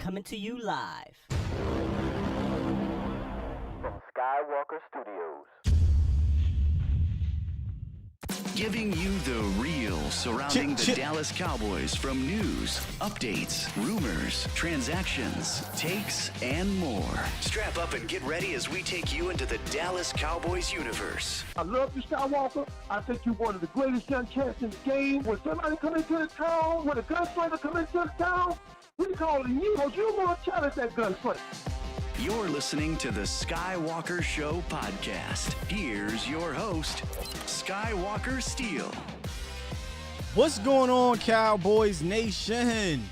coming to you live from Skywalker Studios. Giving you the real surrounding the Dallas Cowboys from news, updates, rumors, transactions, takes, and more. Strap up and get ready as we take you into the Dallas Cowboys universe. I love you, Skywalker. I think you're one of the greatest young cats in the game. When somebody come into the town, when a gunslinger come into the town, we calling you because you're more challenge that gunslinger. You're listening to the Skywalker Show podcast. Here's your host, Skywalker Steele. What's going on, Cowboys Nation?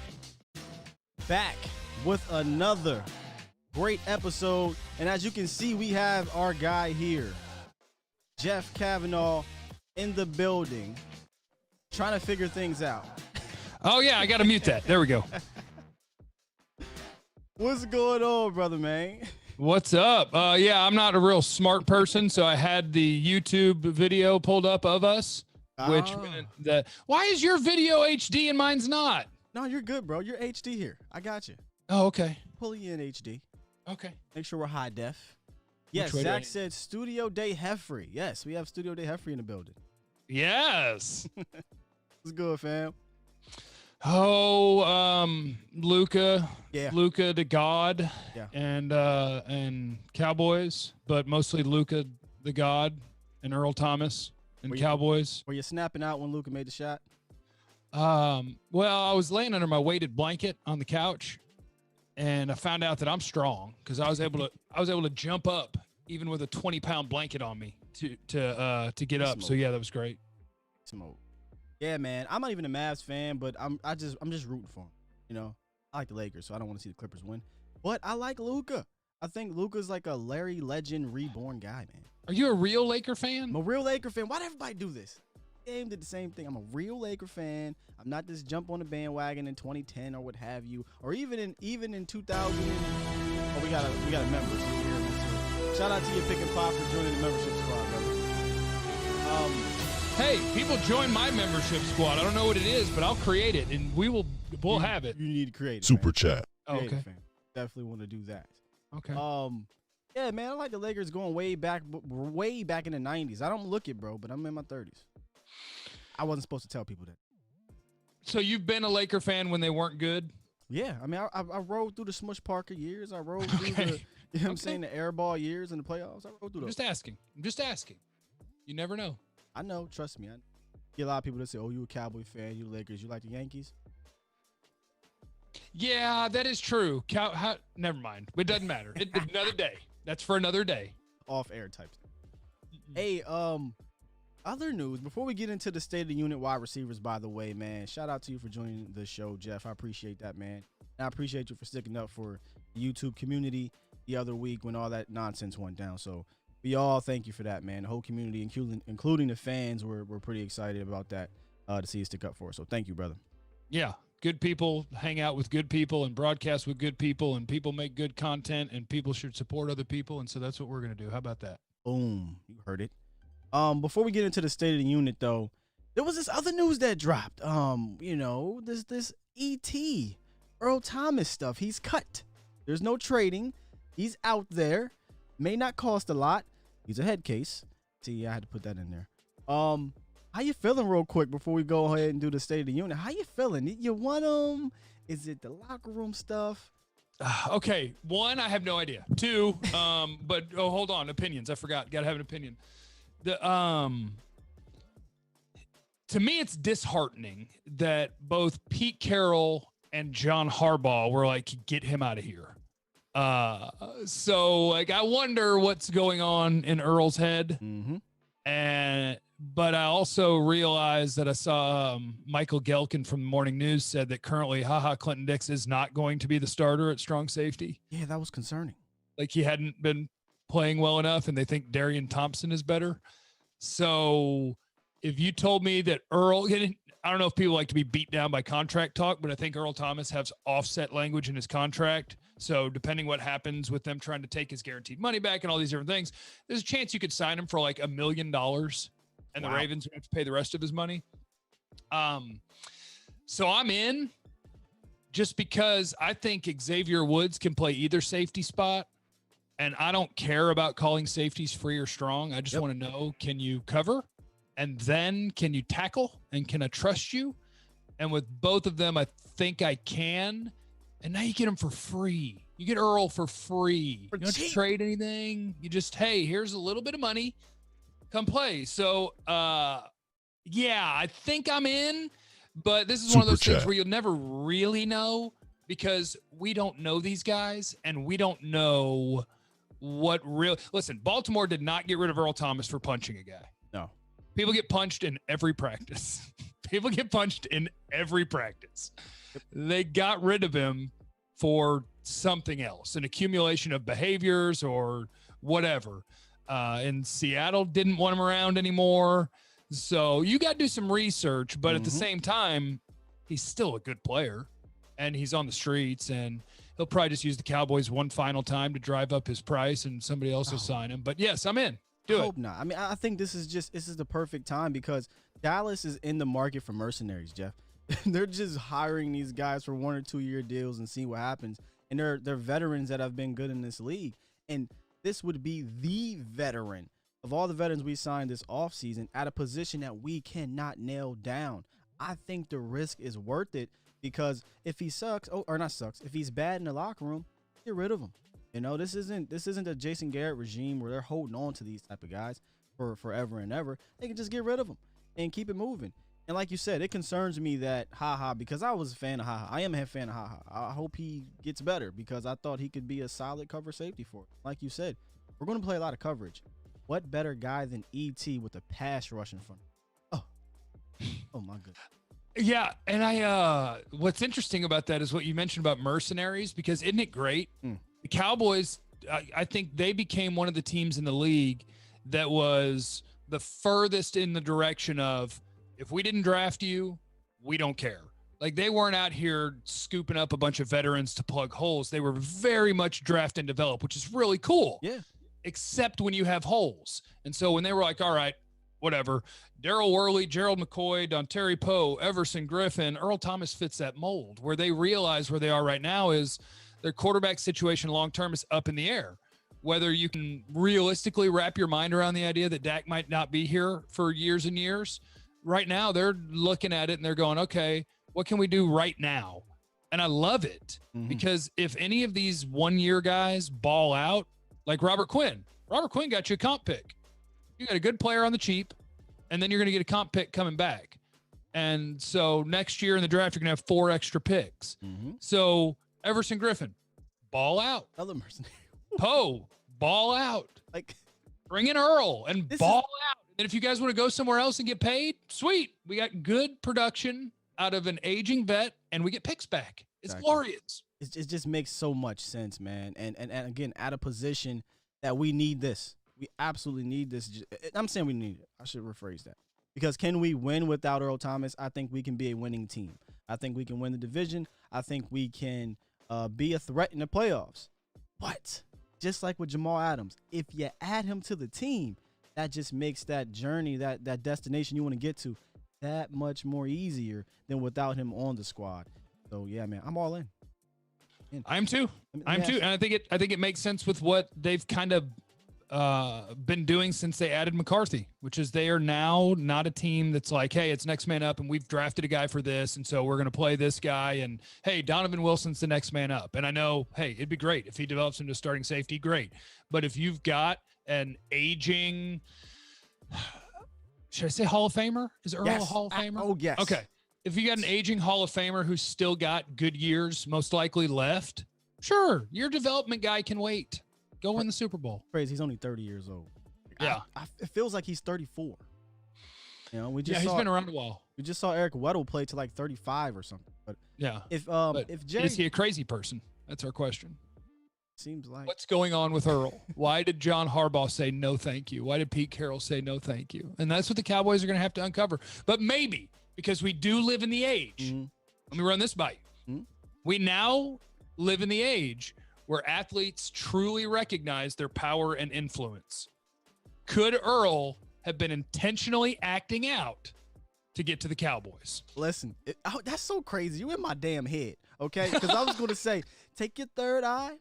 Back with another great episode. And as you can see, we have our guy here, Jeff Kavanaugh, in the building, trying to figure things out. Oh, yeah, I got to mute that. There we go. What's going on, brother, man? What's up? Yeah, I'm not a real smart person, so I had the YouTube video pulled up of us. Why is your video HD and mine's not? No, you're good, bro. You're HD here. I got you. Oh, okay. Pull you in HD. Okay. Make sure we're high def. Yes, Zach said Studio Day Heffrey. Yes, we have Studio Day Heffrey in the building. Yes. What's good, fam? Oh, Luca, yeah. Luca the God, yeah. and Cowboys, but mostly Luca the God and Earl Thomas and Cowboys. Were you snapping out when Luca made the shot? Well, I was laying under my weighted blanket on the couch, and I found out that I'm strong because I was able to jump up even with a 20-pound blanket on me to get up. So yeah, that was great. Smoke. Yeah, man. I'm not even a Mavs fan, but I'm just rooting for him. You know, I like the Lakers, so I don't want to see the Clippers win. But I like Luka. I think Luka's like a Larry Legend reborn guy, man. Are you a real Laker fan? I'm a real Laker fan. Why did everybody do this? Game did the same thing. I'm a real Laker fan. I'm not just jump on the bandwagon in 2010 or what have you, or even in 2000. Oh, we got a member here. Shout out to you, Pick and Pop, for joining the membership squad, brother. Hey, people join my membership squad. I don't know what it is, but I'll create it, and we'll have it. You need to create it. Super chat. Okay. Definitely want to do that. Okay. Yeah, man, I like the Lakers going way back in the 90s. I don't look it, bro, but I'm in my 30s. I wasn't supposed to tell people that. So you've been a Laker fan when they weren't good? Yeah, I mean, I rode through the Smush Parker years. I rode through the, you know what I'm saying, the airball years in the playoffs. I rode through those. I'm just asking. You never know. I know. Trust me. I get a lot of people that say, oh, you a Cowboy fan, you Lakers. You like the Yankees? Yeah, that is true. Never mind. It doesn't matter. Another day. That's for another day. Off-air type stuff. Hey, other news. Before we get into the state of the unit wide receivers, by the way, man, shout out to you for joining the show, Jeff. I appreciate that, man. And I appreciate you for sticking up for the YouTube community the other week when all that nonsense went down. So we all thank you for that, man. The whole community, including the fans, were pretty excited about that to see you stick up for us. So thank you, brother. Yeah, good people hang out with good people and broadcast with good people, and people make good content, and people should support other people, and so that's what we're going to do. How about that? Boom. You heard it. Before we get into the state of the unit, though, there was this other news that dropped. This E.T. Earl Thomas stuff. He's cut. There's no trading. He's out there. May not cost a lot. He's a head case. See, I had to put that in there. How you feeling real quick before we go ahead and do the state of the unit? How you feeling? You want him? Is it the locker room stuff? Okay. One, I have no idea. Two, hold on. Opinions. I forgot. Got to have an opinion. To me, it's disheartening that both Pete Carroll and John Harbaugh were like, get him out of here. So I wonder what's going on in Earl's head. Mm-hmm. But I also realized that I saw Michael Gelkin from the Morning News said that currently Clinton Dix is not going to be the starter at strong safety. Yeah, that was concerning. Like he hadn't been playing well enough, and they think Darian Thompson is better. So if you told me that Earl, I don't know if people like to be beat down by contract talk, but I think Earl Thomas has offset language in his contract. So depending what happens with them trying to take his guaranteed money back and all these different things, there's a chance you could sign him for like $1 million and the Ravens would have to pay the rest of his money. So I'm in. just because I think Xavier Woods can play either safety spot, and I don't care about calling safeties free or strong. I just want to know, can you cover? And then can you tackle? And can I trust you? And with both of them, I think I can. And now you get them for free. You get Earl for free. You don't have to trade anything. You just, hey, here's a little bit of money. Come play. So, yeah, I think I'm in. But this is one of those things where you'll never really know because we don't know these guys and we don't know what real. Listen, Baltimore did not get rid of Earl Thomas for punching a guy. No. People get punched in every practice. People get punched in every practice. They got rid of him for something else, an accumulation of behaviors or whatever. And Seattle didn't want him around anymore. So you got to do some research, but at the same time, he's still a good player and he's on the streets and he'll probably just use the Cowboys one final time to drive up his price and somebody else will sign him. But yes, I'm in. Do it. I hope not. I mean, I think this is the perfect time because Dallas is in the market for mercenaries, Jeff. They're just hiring these guys for 1 or 2 year deals and see what happens. And they're veterans that have been good in this league. And this would be the veteran of all the veterans we signed this offseason at a position that we cannot nail down. I think the risk is worth it because if he sucks, if he's bad in the locker room, get rid of him. You know, this isn't a Jason Garrett regime where they're holding on to these type of guys for forever and ever. They can just get rid of them and keep it moving. And like you said, it concerns me that because I was a fan of I am a fan of I hope he gets better because I thought he could be a solid cover safety for it. Like you said, we're going to play a lot of coverage. What better guy than E.T. with a pass rush in front? Oh my goodness. Yeah, and what's interesting about that is what you mentioned about mercenaries, because isn't it great? The Cowboys, I think they became one of the teams in the league that was the furthest in the direction of, if we didn't draft you, we don't care. Like, they weren't out here scooping up a bunch of veterans to plug holes. They were very much draft and develop, which is really cool. Yeah. Except when you have holes. And so when they were like, all right, whatever, Darryl Worley, Gerald McCoy, Dontari Poe, Everson Griffin, Earl Thomas fits that mold. Where they realize where they are right now is their quarterback situation long-term is up in the air. Whether you can realistically wrap your mind around the idea that Dak might not be here for years and years. Right now, they're looking at it and they're going, okay, what can we do right now? And I love it because if any of these one-year guys ball out, like Robert Quinn got you a comp pick. You got a good player on the cheap, and then you're going to get a comp pick coming back. And so next year in the draft, you're going to have 4 extra picks. So Everson Griffin, ball out. Other mercenary. Poe, ball out. Like, bring in Earl and ball out. And if you guys want to go somewhere else and get paid, sweet. We got good production out of an aging vet, and we get picks back. It's glorious. It just makes so much sense, man. And again, at a position that we need this. We absolutely need this. I'm saying we need it. I should rephrase that. Because can we win without Earl Thomas? I think we can be a winning team. I think we can win the division. I think we can be a threat in the playoffs. But just like with Jamal Adams, if you add him to the team, that just makes that journey, that destination you want to get to, that much more easier than without him on the squad. So, yeah, man, I'm all in. I'm too. I'm too. And I think it makes sense with what they've kind of been doing since they added McCarthy, which is they are now not a team that's like, hey, it's next man up and we've drafted a guy for this. And so we're going to play this guy and, hey, Donovan Wilson's the next man up. And I know, hey, it'd be great if he develops into starting safety, great. But if you've got an aging, should I say Hall of Famer? Is Earl a Hall of Famer? Oh, yes. Okay. If you got an aging Hall of Famer who's still got good years, most likely left, sure, your development guy can wait. Go win the Super Bowl. Crazy. He's only 30 years old. Yeah. It feels like he's 34. You know, he's been around a while. We just saw Eric Weddle play to like 35 or something. But yeah. If Jerry, is he a crazy person? That's our question. Seems like. What's going on with Earl? Why did John Harbaugh say no thank you? Why did Pete Carroll say no thank you? And that's what the Cowboys are going to have to uncover. But maybe, because we do live in the age. Let me run this by you. We now live in the age where athletes truly recognize their power and influence. Could Earl have been intentionally acting out to get to the Cowboys. Listen, that's so crazy. You in my damn head, okay? Because I was going to say, take your third eye,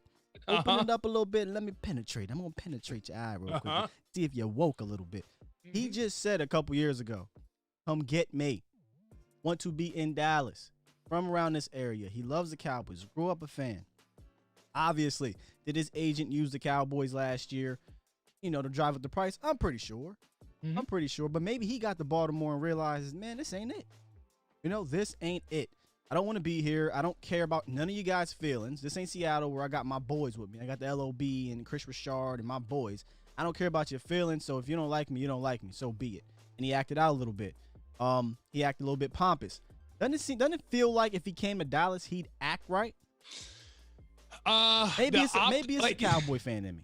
open it up a little bit, and let me penetrate. I'm going to penetrate your eye real quick. See if you're woke a little bit. He just said a couple years ago, come get me. Want to be in Dallas. From around this area. He loves the Cowboys. Grew up a fan. Obviously, did his agent use the Cowboys last year, to drive up the price? I'm pretty sure. I'm pretty sure. But maybe he got to Baltimore and realizes, man, this ain't it. This ain't it. I don't want to be here. I don't care about none of you guys' feelings. This ain't Seattle where I got my boys with me. I got the LOB and Chris Richard and my boys. I don't care about your feelings. So if you don't like me, you don't like me. So be it. And he acted out a little bit. He acted a little bit pompous. Doesn't it feel like if he came to Dallas, he'd act right? Maybe it's a Cowboy fan in me.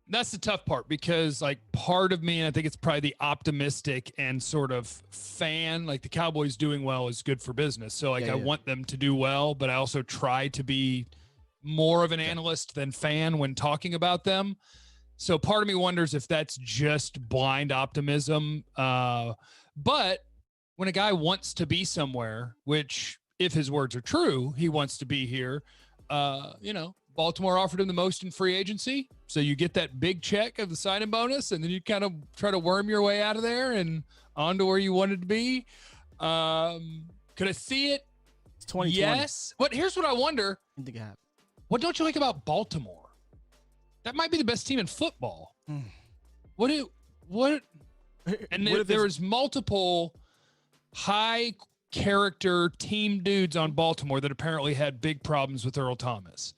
That's the tough part because, part of me, and I think it's probably the optimistic and sort of fan, the Cowboys doing well is good for business. So, I want them to do well, but I also try to be more of an analyst than fan when talking about them. So, part of me wonders if that's just blind optimism. But when a guy wants to be somewhere, which, if his words are true, he wants to be here, Baltimore offered him the most in free agency. So you get that big check of the signing bonus, and then you kind of try to worm your way out of there and on to where you wanted to be. Could I see it? It's 2020. Yes. Here's what I wonder. What don't you like about Baltimore? That might be the best team in football. And there was multiple high character team dudes on Baltimore that apparently had big problems with Earl Thomas.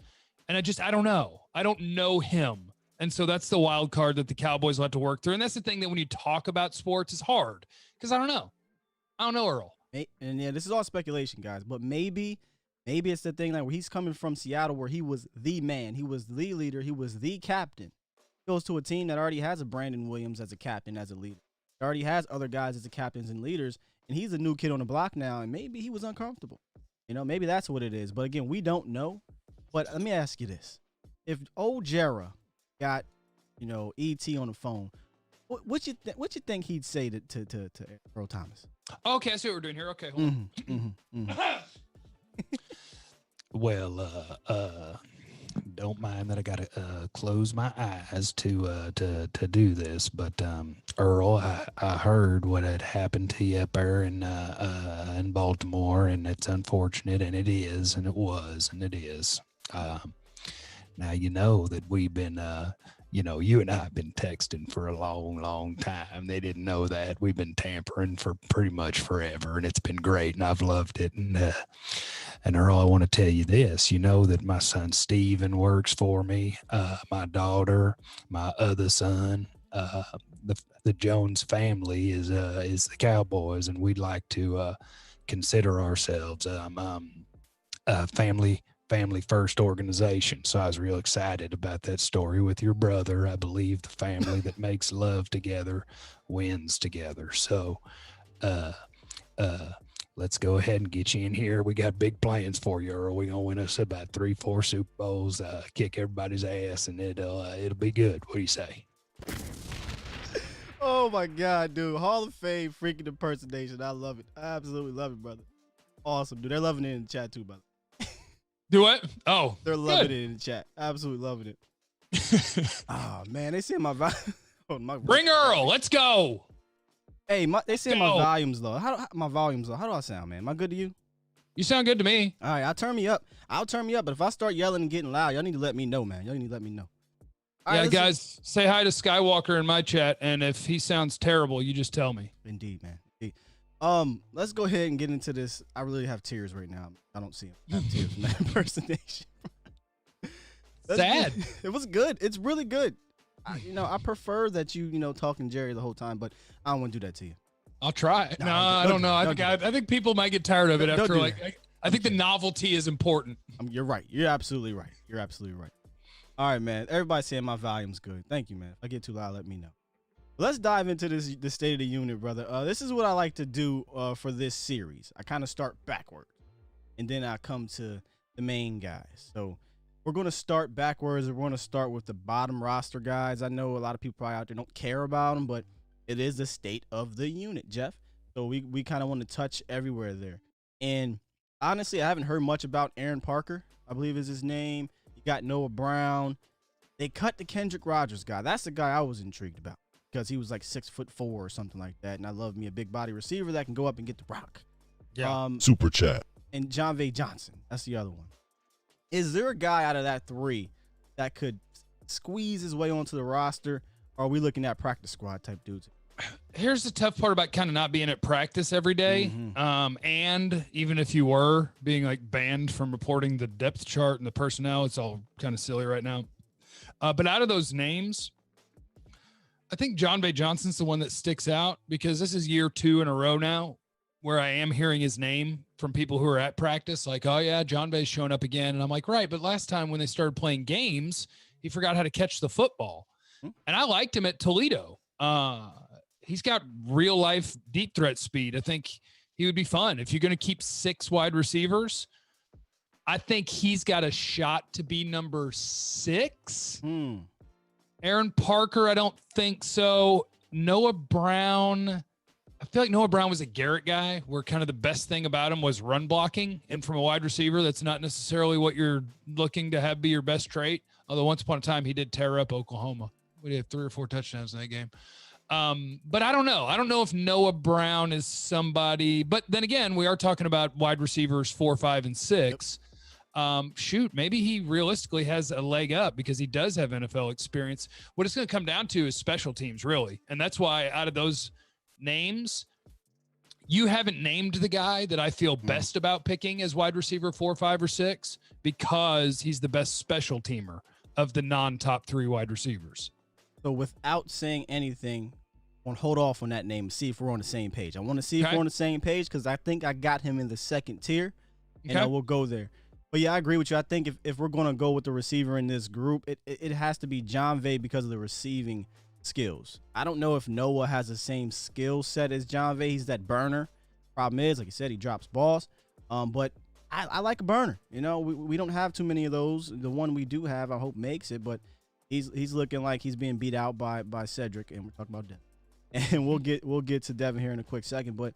And I don't know. I don't know him. And so that's the wild card that the Cowboys will have to work through. And that's the thing that when you talk about sports is hard because I don't know. I don't know Earl. And this is all speculation, guys, but maybe it's the thing where he's coming from Seattle where he was the man. He was the leader. He was the captain. Goes to a team that already has a Brandon Williams as a captain, as a leader. It already has other guys as the captains and leaders. And he's a new kid on the block now. And maybe he was uncomfortable. Maybe that's what it is. But again, we don't know. But let me ask you this. If old Jera got, ET on the phone, what you think he'd say to Earl Thomas? Okay, I see what we're doing here. Okay, hold on. Well, don't mind that I got to close my eyes to do this, but Earl, I heard what had happened to you up there in Baltimore, and it's unfortunate, and it is, and it was, and it is. Now you know that we've been, you and I have been texting for a long, long time. They didn't know that. We've been tampering for pretty much forever, and it's been great, and I've loved it. And Earl, I want to tell you this. You know that my son Steven works for me. My daughter, my other son, the Jones family is the Cowboys, and we'd like to consider ourselves a family first organization. So I was real excited about that story with your brother. I believe the family that makes love together wins together. So let's go ahead and get you in here. We got big plans for you, Earl. We're gonna win us about 3-4 Super Bowls, kick everybody's ass, and it'll be good. What do you say? Oh my God, dude. Hall of Fame freaking impersonation. I love it. I absolutely love it, brother. Awesome, dude. They're loving it in the chat too, brother. Do what? Oh, they're loving it in the chat. Absolutely loving it. Oh man, they see my Bring Earl. Let's go. Hey, they say my volumes low. How do I sound, man? Am I good to you? You sound good to me. All right, I'll turn me up. But if I start yelling and getting loud, y'all need to let me know, man. Y'all need to let me know. All yeah, right, guys, say hi to Skywalker in my chat, and if he sounds terrible, you just tell me. Indeed, man. Indeed. Let's go ahead and get into this. I really have tears right now. I don't see him. I have tears from that impersonation. Sad. It was good. It's really good. I prefer that you talking Jerry the whole time, but I don't want to do that to you. I'll try. No, I don't know. I think people might get tired of it after I think the novelty is important. You're right. You're absolutely right. All right, man. Everybody's saying my volume's good. Thank you, man. If I get too loud, let me know. Let's dive into the State of the Unit, brother. This is what I like to do for this series. I kind of start backwards, and then I come to the main guys. So we're going to start backwards, and we're going to start with the bottom roster guys. I know a lot of people probably out there don't care about them, but it is the State of the Unit, Jeff. So we kind of want to touch everywhere there. And honestly, I haven't heard much about Aaron Parker, I believe is his name. You got Noah Brown. They cut the Kendrick Rogers guy. That's the guy I was intrigued about because he was like 6'4" or something like that. And I love me a big body receiver that can go up and get the rock. Yeah. Super chat. And Jon'Vea Johnson. That's the other one. Is there a guy out of that three that could squeeze his way onto the roster? Or are we looking at practice squad type dudes? Here's the tough part about kind of not being at practice every day. And even if you were being like banned from reporting the depth chart and the personnel, it's all kind of silly right now. But out of those names, I think Jon'Vea Johnson's the one that sticks out because this is year 2 in a row now where I am hearing his name from people who are at practice. Like, oh yeah, Jon'Vea's showing up again. And I'm like, right. But last time when they started playing games, he forgot how to catch the football. And I liked him at Toledo. He's got real life deep threat speed. I think he would be fun. If you're going to keep 6 wide receivers, I think he's got a shot to be number 6. Aaron Parker, I don't think so. Noah Brown, I feel like Noah Brown was a Garrett guy where kind of the best thing about him was run blocking. And from a wide receiver, that's not necessarily what you're looking to have be your best trait. Although once upon a time, he did tear up Oklahoma. We had 3 or 4 touchdowns in that game. But I don't know. I don't know if Noah Brown is somebody. But then again, we are talking about wide receivers 4, 5, and 6. Maybe he realistically has a leg up because he does have NFL experience. What it's going to come down to is special teams, really. And that's why out of those names, you haven't named the guy that I feel best about picking as wide receiver 4, 5, or 6 because he's the best special teamer of the non-top 3 wide receivers. So without saying anything, I want to hold off on that name and see if we're on the same page. I want to see if we're on the same page because I think I got him in the second tier, and I will go there. But, yeah, I agree with you. I think if we're going to go with the receiver in this group, it has to be Jon'Vea because of the receiving skills. I don't know if Noah has the same skill set as Jon'Vea. He's that burner. Problem is, like you said, he drops balls. But I like a burner. You know, we don't have too many of those. The one we do have, I hope, makes it. But he's looking like he's being beat out by Cedric, and we're talking about Devin. And we'll get to Devin here in a quick second. But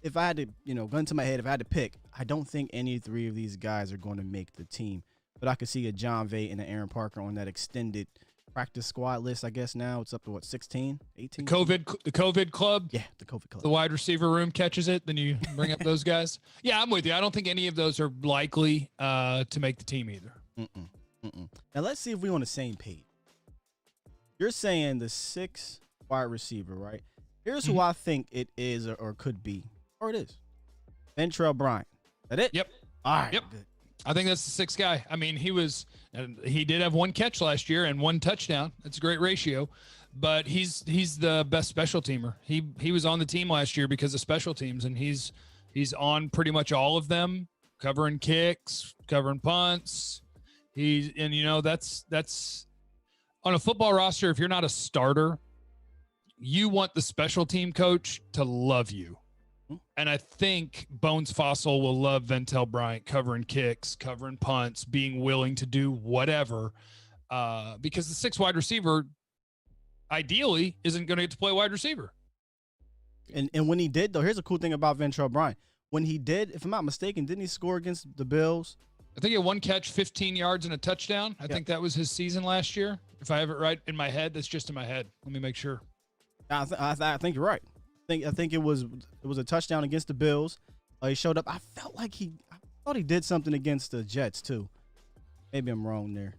if I had to, gun to my head, if I had to pick, I don't think any 3 of these guys are going to make the team. But I could see a Jon'Vea and an Aaron Parker on that extended practice squad list. I guess now it's up to 16, 18? The COVID club? Yeah, the COVID club. The wide receiver room catches it, then you bring up those guys. Yeah, I'm with you. I don't think any of those are likely to make the team either. Now let's see if we're on the same page. You're saying the 6 wide receiver, right? Here's who I think it is or could be. Or it is. Ventrell Bryant. That it? Yep. All right. Yep. Good. I think that's the 6th guy. I mean, he did have 1 catch last year and 1 touchdown. That's a great ratio, but he's the best special teamer. He was on the team last year because of special teams, and he's on pretty much all of them, covering kicks, covering punts. That's on a football roster. If you're not a starter, you want the special team coach to love you. And I think Bones Fossil will love Ventrell Bryant covering kicks, covering punts, being willing to do whatever, because the 6 wide receiver ideally isn't going to get to play wide receiver. And when he did, though, here's a cool thing about Ventrell Bryant. When he did, if I'm not mistaken, didn't he score against the Bills? I think he had 1 catch, 15 yards, and a touchdown. I think that was his season last year. If I have it right in my head, that's just in my head. Let me make sure. I think you're right. I think it was a touchdown against the Bills. He showed up. I thought he did something against the Jets too. Maybe I'm wrong there,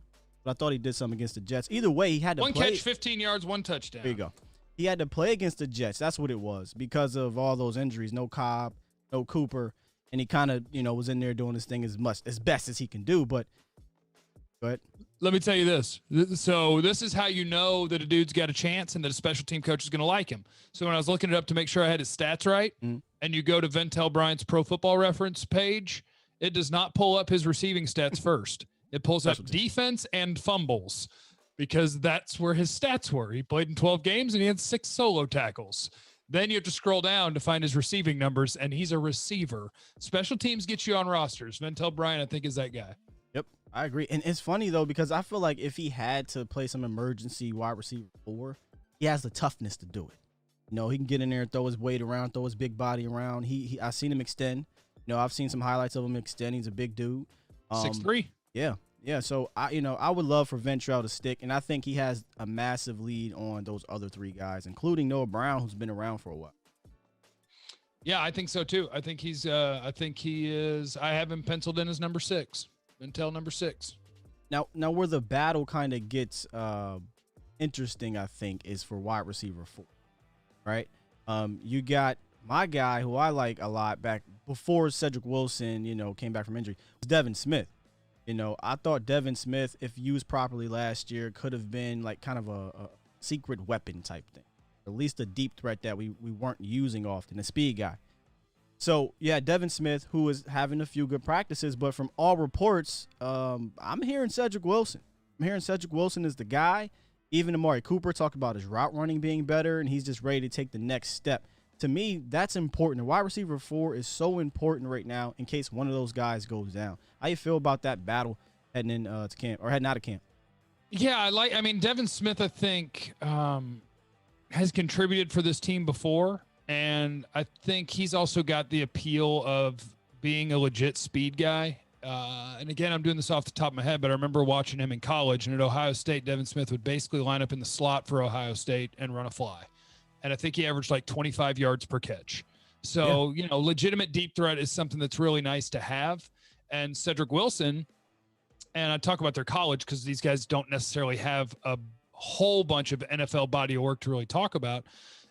but I thought he did something against the Jets. Either way, he had to 1 play. catch, 15 yards, 1 touchdown. There you go. He had to play against the Jets. That's what it was because of all those injuries. No Cobb, no Cooper, and he kind of was in there doing his thing as best as he can do. But go ahead. Let me tell you this. So this is how you know that a dude's got a chance and that a special team coach is going to like him. So when I was looking it up to make sure I had his stats right, and you go to Ventrell Bryant's Pro Football Reference page, it does not pull up his receiving stats first. It pulls up defense and fumbles because that's where his stats were. He played in 12 games and he had 6 solo tackles. Then you have to scroll down to find his receiving numbers, and he's a receiver. Special teams get you on rosters. Ventrell Bryant, I think, is that guy. Yep, I agree. And it's funny, though, because I feel like if he had to play some emergency wide receiver 4, he has the toughness to do it. He can get in there and throw his weight around, throw his big body around. I've seen him extend. I've seen some highlights of him extend. He's a big dude. 6'3". Yeah. So I would love for Ventrell to stick, and I think he has a massive lead on those other three guys, including Noah Brown, who's been around for a while. Yeah, I think so too. I think he is. I have him penciled in as number 6. Ventrell number 6. Now where the battle kind of gets interesting, I think, is for wide receiver 4, right? You got my guy who I like a lot back before Cedric Wilson, came back from injury, was Devin Smith. I thought Devin Smith, if used properly last year, could have been like kind of a secret weapon type thing, at least a deep threat that we weren't using often, a speed guy. So, yeah, Devin Smith, who is having a few good practices, but from all reports, I'm hearing Cedric Wilson. I'm hearing Cedric Wilson is the guy. Even Amari Cooper talked about his route running being better, and he's just ready to take the next step. To me, that's important. The wide receiver 4 is so important right now in case one of those guys goes down. How you feel about that battle heading in to camp or heading out of camp? Yeah, Devin Smith, I think, has contributed for this team before. And I think he's also got the appeal of being a legit speed guy. And again, I'm doing this off the top of my head, but I remember watching him in college, and at Ohio State, Devin Smith would basically line up in the slot for Ohio State and run a fly. And I think he averaged like 25 yards per catch. So, legitimate deep threat is something that's really nice to have. And Cedric Wilson, and I talk about their college because these guys don't necessarily have a whole bunch of NFL body of work to really talk about.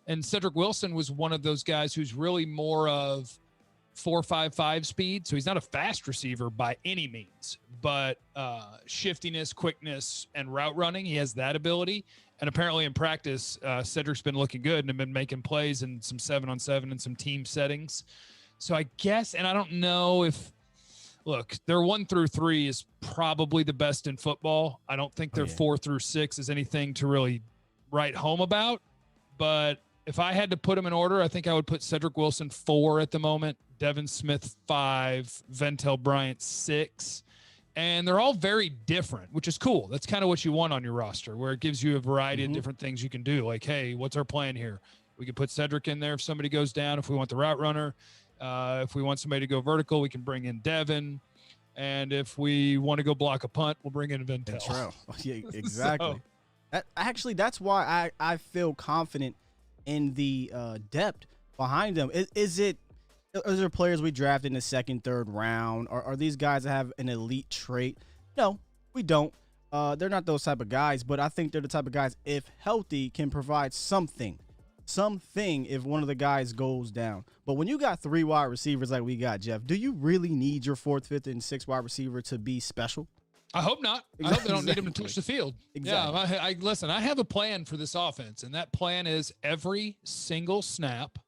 And Cedric Wilson was one of those guys who's really more of 4.55 speed. So he's not a fast receiver by any means, but shiftiness, quickness, and route running, he has that ability. And apparently in practice, Cedric's been looking good and have been making plays in some 7-on-7 and some team settings. So I guess, and I don't know if, look, their 1 through 3 is probably the best in football. I don't think their 4 through 6 is anything to really write home about. But if I had to put them in order, I think I would put Cedric Wilson 4 at the moment, Devin Smith 5, Ventrell Bryant 6. And they're all very different, which is cool. That's kind of what you want on your roster, where it gives you a variety of different things you can do. Like, hey, what's our plan here? We could put Cedric in there if somebody goes down, if we want the route runner. If we want somebody to go vertical, we can bring in Devin. And if we want to go block a punt, we'll bring in Ventrell. Yeah, exactly. That's why I feel confident in the depth behind them. Are there players we drafted in the 2nd, 3rd round? Are these guys that have an elite trait? No, we don't. They're not those type of guys, but I think they're the type of guys, if healthy, can provide something if one of the guys goes down. But when you got 3 wide receivers like we got, Jeff, do you really need your 4th, 5th, and 6th wide receiver to be special? I hope not. I hope they don't need him to touch the field. Exactly. Yeah, listen, I have a plan for this offense, and that plan is every single snap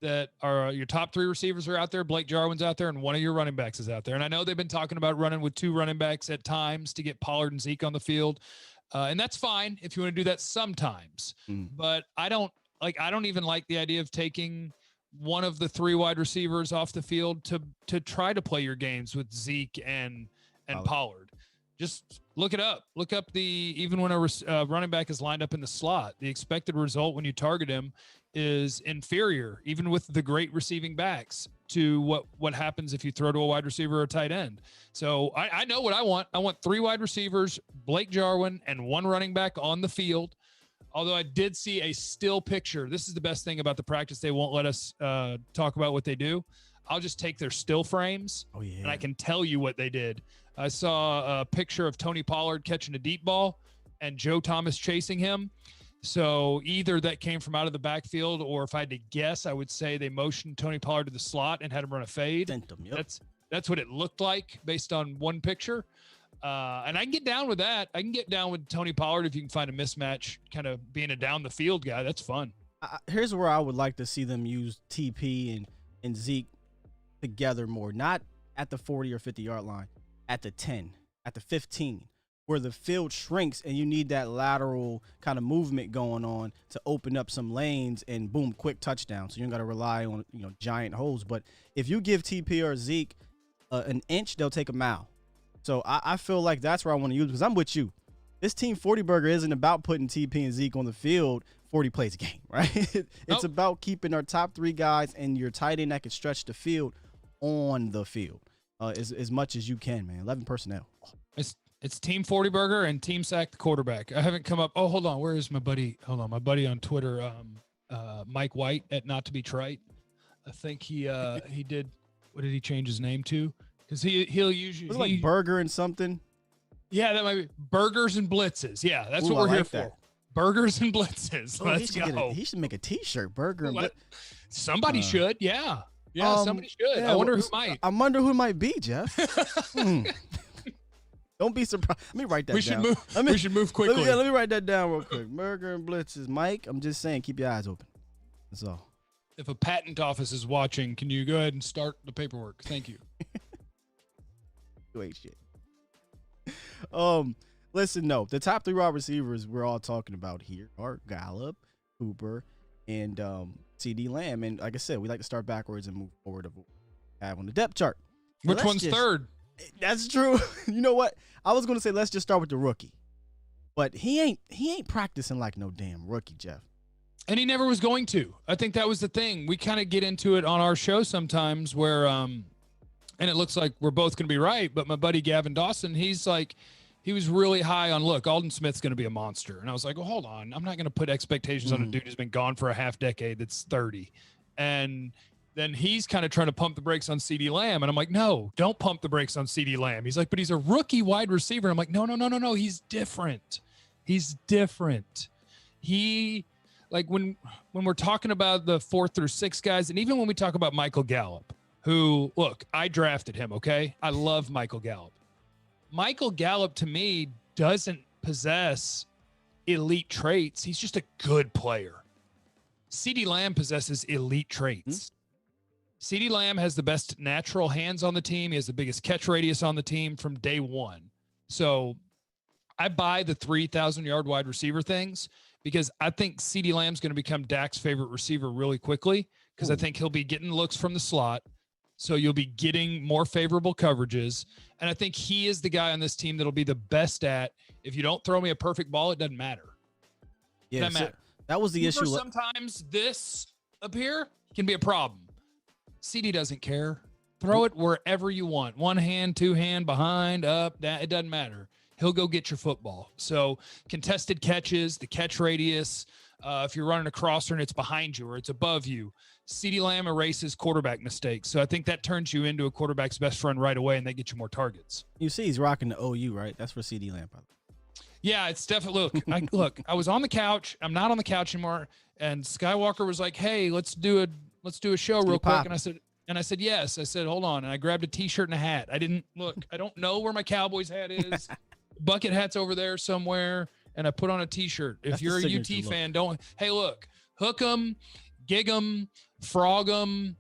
that your top 3 receivers are out there, Blake Jarwin's out there, and one of your running backs is out there. And I know they've been talking about running with 2 running backs at times to get Pollard and Zeke on the field. And that's fine if you want to do that sometimes. But I don't even like the idea of taking one of the 3 wide receivers off the field to try to play your games with Zeke and Pollard. Just look it up. Look up even when a running back is lined up in the slot, the expected result when you target him is inferior, even with the great receiving backs, to what happens if you throw to a wide receiver or a tight end. So I know what I want. I want 3 wide receivers, Blake Jarwin, and 1 running back on the field. Although I did see a still picture. This is the best thing about the practice. They won't let us talk about what they do. I'll just take their still frames, and I can tell you what they did. I saw a picture of Tony Pollard catching a deep ball and Joe Thomas chasing him. So either that came from out of the backfield, or if I had to guess, I would say they motioned Tony Pollard to the slot and had him run a fade. That's what it looked like based on one picture. And I can get down with that. I can get down with Tony Pollard if you can find a mismatch, kind of being a down the field guy. That's fun. Here's where I would like to see them use TP and Zeke together more, not at the 40 or 50-yard line, at the 10, at the 15, where the field shrinks and you need that lateral kind of movement going on to open up some lanes and boom, quick touchdown. So you don't got to rely on giant holes. But if you give TP or Zeke an inch, they'll take a mile. So I feel like that's where I want to use, because I'm with you. This team 40 burger isn't about putting TP and Zeke on the field 40 plays a game, right? It's about keeping our top 3 guys and your tight end that can stretch the field on the field as much as you can, man. 11 personnel. It's Team 40 Burger and Team Sack the quarterback. I haven't come up. Oh, hold on. Where is my buddy? Hold on. My buddy on Twitter, Mike White at Not to Be Trite. I think he did. What did he change his name to? Because he'll usually was it like Burger and something. Yeah, that might be Burgers and Blitzes. Yeah, that's what we're here for. Burgers and Blitzes. Let's go. He should make a T-shirt. Burger and Blitz. Somebody should. Yeah. Yeah, somebody should. Yeah, I wonder who might. I wonder who it might be, Jeff. Don't be surprised. Let me write that down. We should move quickly. Let me write that down real quick. Burger and Blitzes. Mike, I'm just saying, keep your eyes open. That's all. If a patent office is watching, can you go ahead and start the paperwork? Thank you. You ain't shit. Listen, no. The top 3 wide receivers we're all talking about here are Gallup, Cooper, and CD Lamb. And like I said, we like to start backwards and move forward of what we have on the depth chart. Which one's third? That's true. You know what? I was going to say let's just start with the rookie. But he ain't practicing like no damn rookie, Jeff. And he never was going to. I think that was the thing. We kind of get into it on our show sometimes where and it looks like we're both going to be right, but my buddy Gavin Dawson, he's like he was really high on, look, Alden Smith's going to be a monster. And I was like, well, hold on. I'm not going to put expectations on a dude who's been gone for a half decade that's 30. And then he's kind of trying to pump the brakes on CD Lamb. And I'm like, no, don't pump the brakes on CD Lamb. He's like, but he's a rookie wide receiver. I'm like, no. He's different. He's different. He, like when we're talking about the 4 through 6 guys, and even when we talk about Michael Gallup, who, look, I drafted him, okay? I love Michael Gallup. Michael Gallup, to me, doesn't possess elite traits. He's just a good player. CeeDee Lamb possesses elite traits. CeeDee Lamb has the best natural hands on the team. He has the biggest catch radius on the team from day one. So I buy the 3,000-yard wide receiver things because I think CeeDee Lamb's going to become Dak's favorite receiver really quickly because I think he'll be getting looks from the slot. So you'll be getting more favorable coverages. And I think he is the guy on this team that'll be the best at, if you don't throw me a perfect ball, it doesn't matter. Yeah, it doesn't matter. That was the issue. Sometimes this up here can be a problem. CD doesn't care. Throw it wherever you want. One hand, two hand, behind, up, down. It doesn't matter. He'll go get your football. So contested catches, the catch radius, if you're running a crosser and it's behind you or it's above you, CeeDee Lamb erases quarterback mistakes. So I think that turns you into a quarterback's best friend right away, and they get you more targets. You see he's rocking the OU, right? That's for CeeDee Lamb, probably. Yeah, it's definitely, look, I was on the couch. I'm not on the couch anymore. And Skywalker was like, hey, let's do a show real quick. And I said, yes. I said, hold on. And I grabbed a T-shirt and a hat. I don't know where my Cowboys hat is. Bucket hat's over there somewhere. And I put on a T-shirt. If you're a UT fan, hey, look, hook 'em, gig 'em, frog 'em,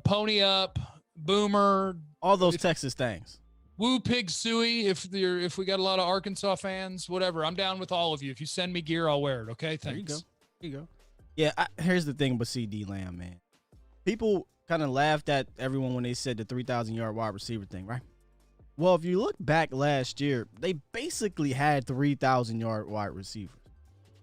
pony up, boomer. All those Texas things. Woo pig suey. If we got a lot of Arkansas fans, whatever. I'm down with all of you. If you send me gear, I'll wear it. Okay, thanks. There you go. Yeah, here's the thing about CeeDee Lamb, man. People kind of laughed at everyone when they said the 3,000-yard wide receiver thing, right? Well, if you look back last year, they basically had 3,000-yard wide receivers.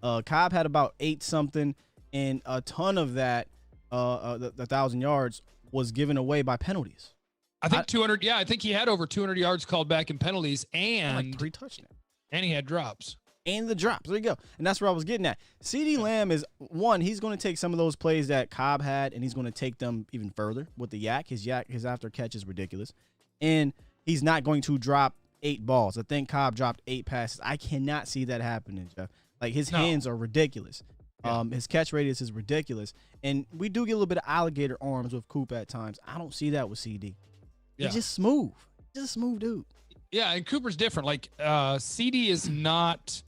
Cobb had about 8-something, and a ton of that, the 1,000 yards, was given away by penalties. I think 200. Yeah, I think he had over 200 yards called back in penalties, and like 3 touchdowns. And he had drops. And the drops. There you go. And that's where I was getting at. CeeDee Lamb is one. He's going to take some of those plays that Cobb had, and he's going to take them even further with the yak. His after catch is ridiculous, and he's not going to drop 8 balls. I think Cobb dropped 8 passes. I cannot see that happening, Jeff. Like his hands are ridiculous. Yeah. His catch radius is ridiculous, and we do get a little bit of alligator arms with Coop at times. I don't see that with CD. Yeah. He's just smooth. Just a smooth dude. Yeah, and Cooper's different. Like CD is not.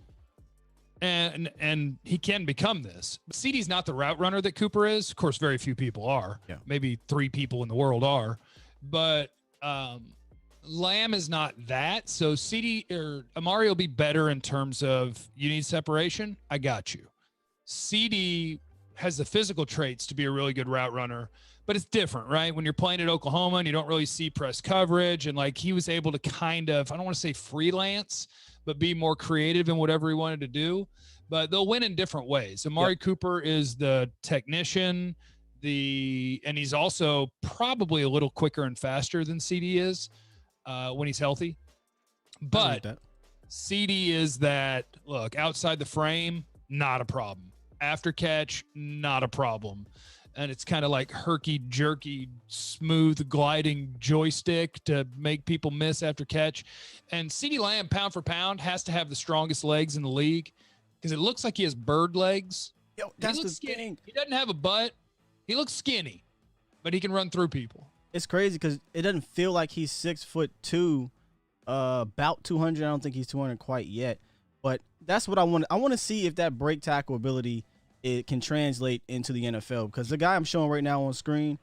And he can become this. CeeDee's not the route runner that Cooper is. Of course, very few people are. Yeah. Maybe 3 people in the world are. But Lamb is not that. So CeeDee or Amari will be better in terms of you need separation. I got you. CeeDee has the physical traits to be a really good route runner, but it's different, right? When you're playing at Oklahoma and you don't really see press coverage, and like he was able to kind of, I don't want to say freelance, but be more creative in whatever he wanted to do. but they'll win in different ways. Amari Cooper is the technician, and he's also probably a little quicker and faster than CD is when he's healthy. But CD is that, look, outside the frame, not a problem. After catch, not a problem. And it's kind of like herky-jerky, smooth gliding joystick to make people miss after catch. And CeeDee Lamb, pound for pound, has to have the strongest legs in the league because it looks like he has bird legs. Yo, that's he looks the skinny. thing. He doesn't have a butt. He looks skinny, but he can run through people. It's crazy because it doesn't feel like he's 6'2", about 200. I don't think he's 200 quite yet. But that's what I want. I want to see if that break tackle ability it can translate into the NFL, because the guy I'm showing right now on screen,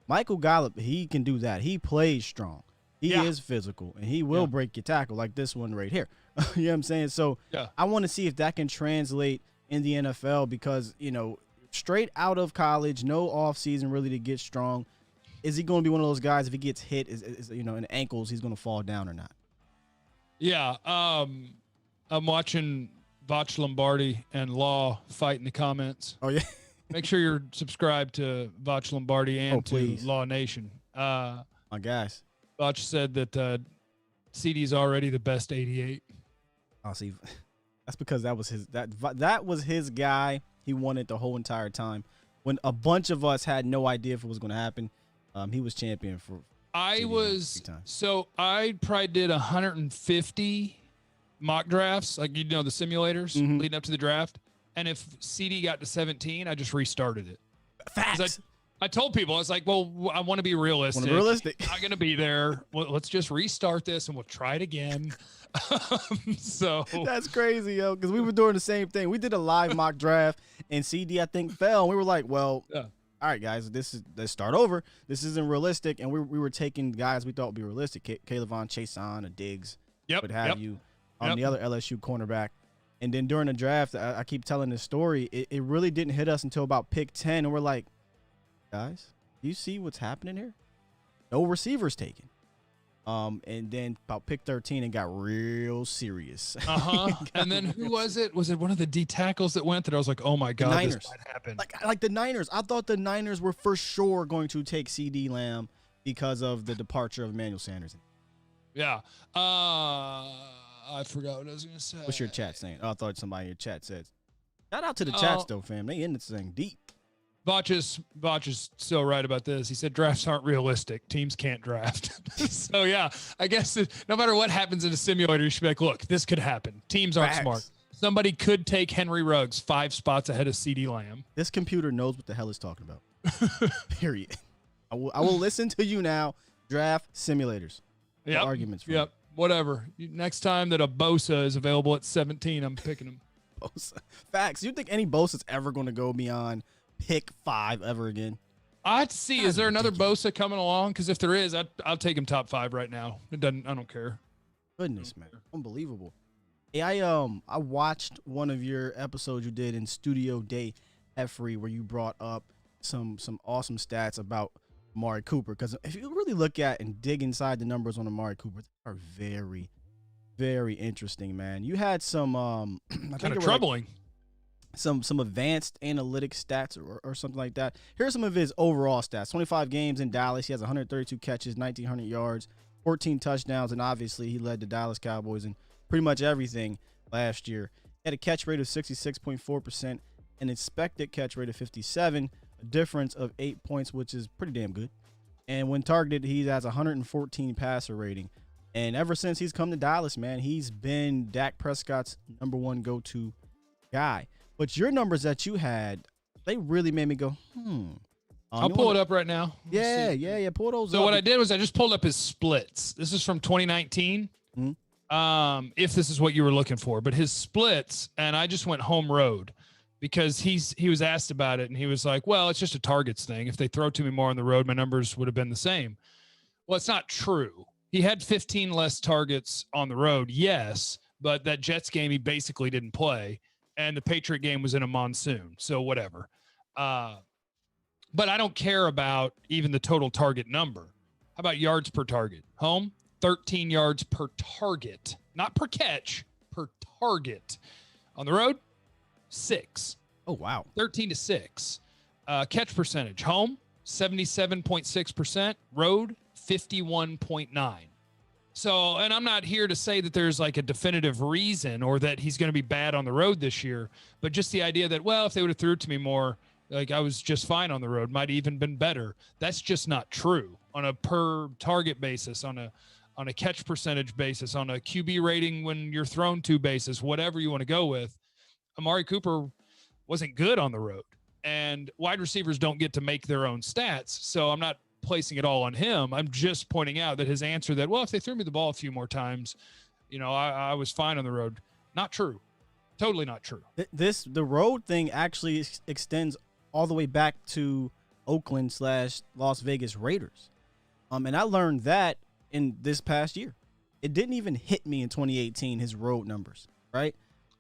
Michael Gallup, he can do that. He plays strong. He is physical, and he will break your tackle like this one right here. You know what I'm saying? So I want to see if that can translate in the NFL because, you know, straight out of college, no offseason really to get strong. Is he going to be one of those guys if he gets hit, you know, in the ankles, he's going to fall down or not? Yeah. I'm watching Botch Lombardi and Law fight in the comments. Oh, yeah. Make sure you're subscribed to Botch Lombardi and to Law Nation. My guys. Botch said that CD's already the best 88. Oh, see, that's because that was his guy. He won it the whole entire time. When a bunch of us had no idea if it was going to happen, he was champion for. I probably did 150 mock drafts, like, you know, the simulators leading up to the draft. And if CD got to 17, I just restarted it. Facts. I told people, I was like, well, I want to be realistic. I'm not going to be there. Well, let's just restart this and we'll try it again. So that's crazy, yo, because we were doing the same thing. We did a live mock draft and CD, I think, fell. And we were like, well, all right, guys, let's start over. This isn't realistic. And we were taking guys we thought would be realistic. Caleb Chason, a Diggs, what have you. The other LSU cornerback. And then during the draft, I keep telling this story. It really didn't hit us until about pick 10. And we're like, guys, do you see what's happening here? No receivers taken. And then about pick 13, it got real serious. And then who was it? Was it one of the D tackles that went that I was like, oh my God, this might happen. Like the Niners. I thought the Niners were for sure going to take CeeDee Lamb because of the departure of Emmanuel Sanders. Yeah. I forgot what I was going to say. What's your chat saying? Oh, I thought somebody in your chat said. Shout out to the chats, though, fam. They in this thing deep. Botch is so right about this. He said drafts aren't realistic. Teams can't draft. So, yeah, I guess no matter what happens in a simulator, you should be like, look, this could happen. Teams aren't smart. Somebody could take Henry Ruggs 5 spots ahead of CeeDee Lamb. This computer knows what the hell it's talking about. Period. I will listen to you now. Draft simulators. Arguments. Whatever. Next time that a Bosa is available at 17, I'm picking him. Bosa. Facts. You think any Bosa's ever going to go beyond pick 5 ever again? I'd see. Is there another Bosa coming along? Because if there is, I'll take him top 5 right now. I don't care. Goodness, man. Unbelievable. Hey, I watched one of your episodes you did in Studio Day Efree where you brought up some awesome stats about Amari Cooper, because if you really look at and dig inside the numbers on Amari Cooper, they are very, very interesting, man. You had some kind of troubling, some advanced analytic stats or something like that. Here's some of his overall stats: 25 games in Dallas, he has 132 catches, 1,900 yards, 14 touchdowns, and obviously he led the Dallas Cowboys in pretty much everything last year. He had a catch rate of 66.4%, an expected catch rate of 57%. Difference of 8 points, which is pretty damn good. And when targeted, he has 114 passer rating. And ever since he's come to Dallas, man, he's been Dak Prescott's #1 go-to guy. But your numbers that you had, they really made me go, I'll pull it up right now. Yeah. Pull those up. So what I did was I just pulled up his splits. This is from 2019. If this is what you were looking for, but his splits, and I just went home road. Because he was asked about it, and he was like, well, it's just a targets thing. If they throw to me more on the road, my numbers would have been the same. Well, it's not true. He had 15 less targets on the road, yes, but that Jets game he basically didn't play, and the Patriot game was in a monsoon, so whatever. But I don't care about even the total target number. How about yards per target? Home, 13 yards per target. Not per catch, per target. On the road, 6. Oh, wow. 13-6. Catch percentage, home, 77.6%, road, 51.9. So, and I'm not here to say that there's like a definitive reason or that he's going to be bad on the road this year, but just the idea that, well, if they would have threw it to me more, like I was just fine on the road, might have even been better. That's just not true on a per target basis, on a catch percentage basis, on a QB rating when you're thrown to basis, whatever you want to go with. Amari Cooper wasn't good on the road, and wide receivers don't get to make their own stats. So I'm not placing it all on him. I'm just pointing out that his answer that, well, if they threw me the ball a few more times, I was fine on the road. Not true. Totally not true. The road thing actually extends all the way back to Oakland/Las Vegas Raiders. And I learned that in this past year. It didn't even hit me in 2018, his road numbers, right?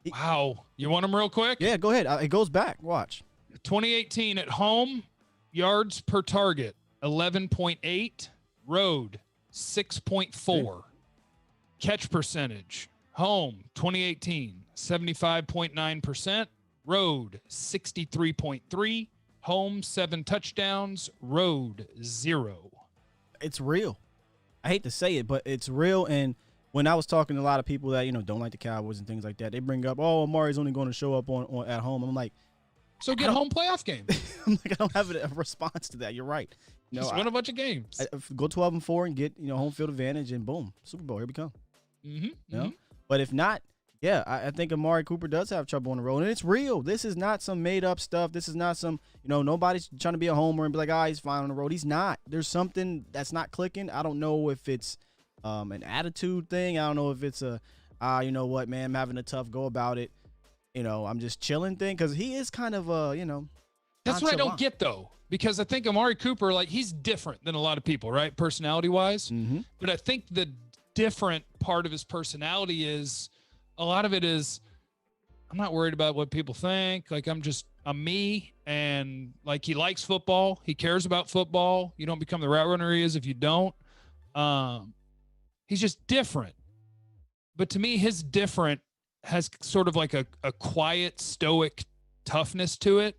Wow. You want them real quick? Yeah, go ahead. It goes back. Watch. 2018 at home, yards per target, 11.8. Road, 6.4. Okay. Catch percentage, home, 2018, 75.9%. Road, 63.3. Home, 7 touchdowns. Road, 0. It's real. I hate to say it, but it's real. And when I was talking to a lot of people that, don't like the Cowboys and things like that, they bring up, oh, Amari's only going to show up on at home. I'm like, so get a home playoff game. I'm like, I don't have a response to that. You're right. Just win a bunch of games. Go 12-4 and get, home field advantage, and boom, Super Bowl, here we come. Mm-hmm. But if not, yeah, I think Amari Cooper does have trouble on the road, and it's real. This is not some made-up stuff. This is not some, nobody's trying to be a homer and be like, he's fine on the road. He's not. There's something that's not clicking. I don't know if it's an attitude thing. I don't know if it's a, you know what, man, I'm having a tough go about it. I'm just chilling thing, because he is kind of a, That's what I don't get, though, because I think Amari Cooper, like, he's different than a lot of people, right, personality-wise. Mm-hmm. But I think the different part of his personality is, a lot of it is, I'm not worried about what people think. Like, I'm me, and, like, he likes football. He cares about football. You don't become the route runner he is if you don't. He's just different. But to me, his different has sort of like a quiet, stoic toughness to it.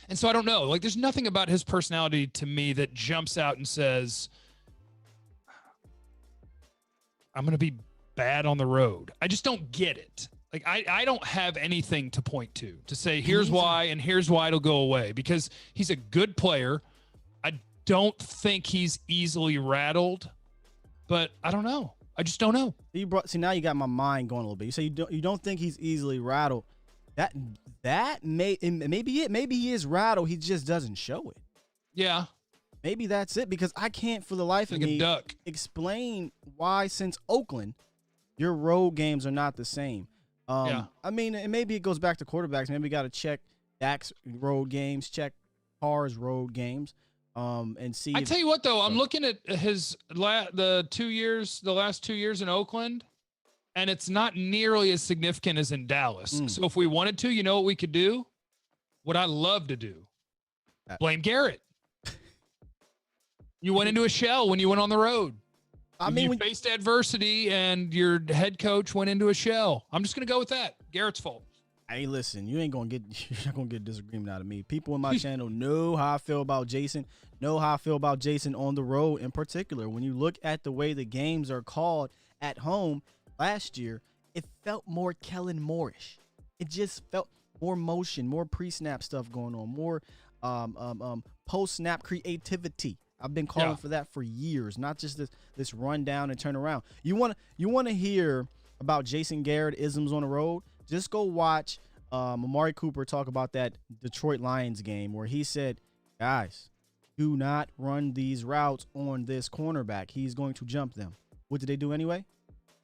And so I don't know. Like, there's nothing about his personality to me that jumps out and says, I'm going to be bad on the road. I just don't get it. Like, I don't have anything to point to say, here's why, and here's why it'll go away, because he's a good player. I don't think he's easily rattled, but I don't know. I just don't know. Now you got my mind going a little bit. You say you don't think he's easily rattled. Maybe he is rattled. He just doesn't show it. Yeah. Maybe that's it, because I can't for the life of me explain why, since Oakland, your road games are not the same. I mean, and maybe it goes back to quarterbacks. Maybe we got to check Dak's road games, check Carr's road games, and see. I tell you what, though, I'm looking at his the last 2 years in Oakland, and it's not nearly as significant as in Dallas. So if we wanted to, you know what we could do? What I love to do. Blame Garrett. You went into a shell when you went on the road. You faced adversity, and your head coach went into a shell. I'm just going to go with that. Garrett's fault. Hey, listen, you're not going to get disagreement out of me. People in my channel know how I feel about Jason, on the road in particular. When you look at the way the games are called at home last year, it felt more Kellen Moore-ish. It just felt more motion, more pre-snap stuff going on, more post-snap creativity. I've been calling for that for years, not just this run down and turn around. You want to hear about Jason Garrett isms on the road? Just go watch Amari Cooper talk about that Detroit Lions game where he said, guys, do not run these routes on this cornerback. He's going to jump them. What did they do anyway?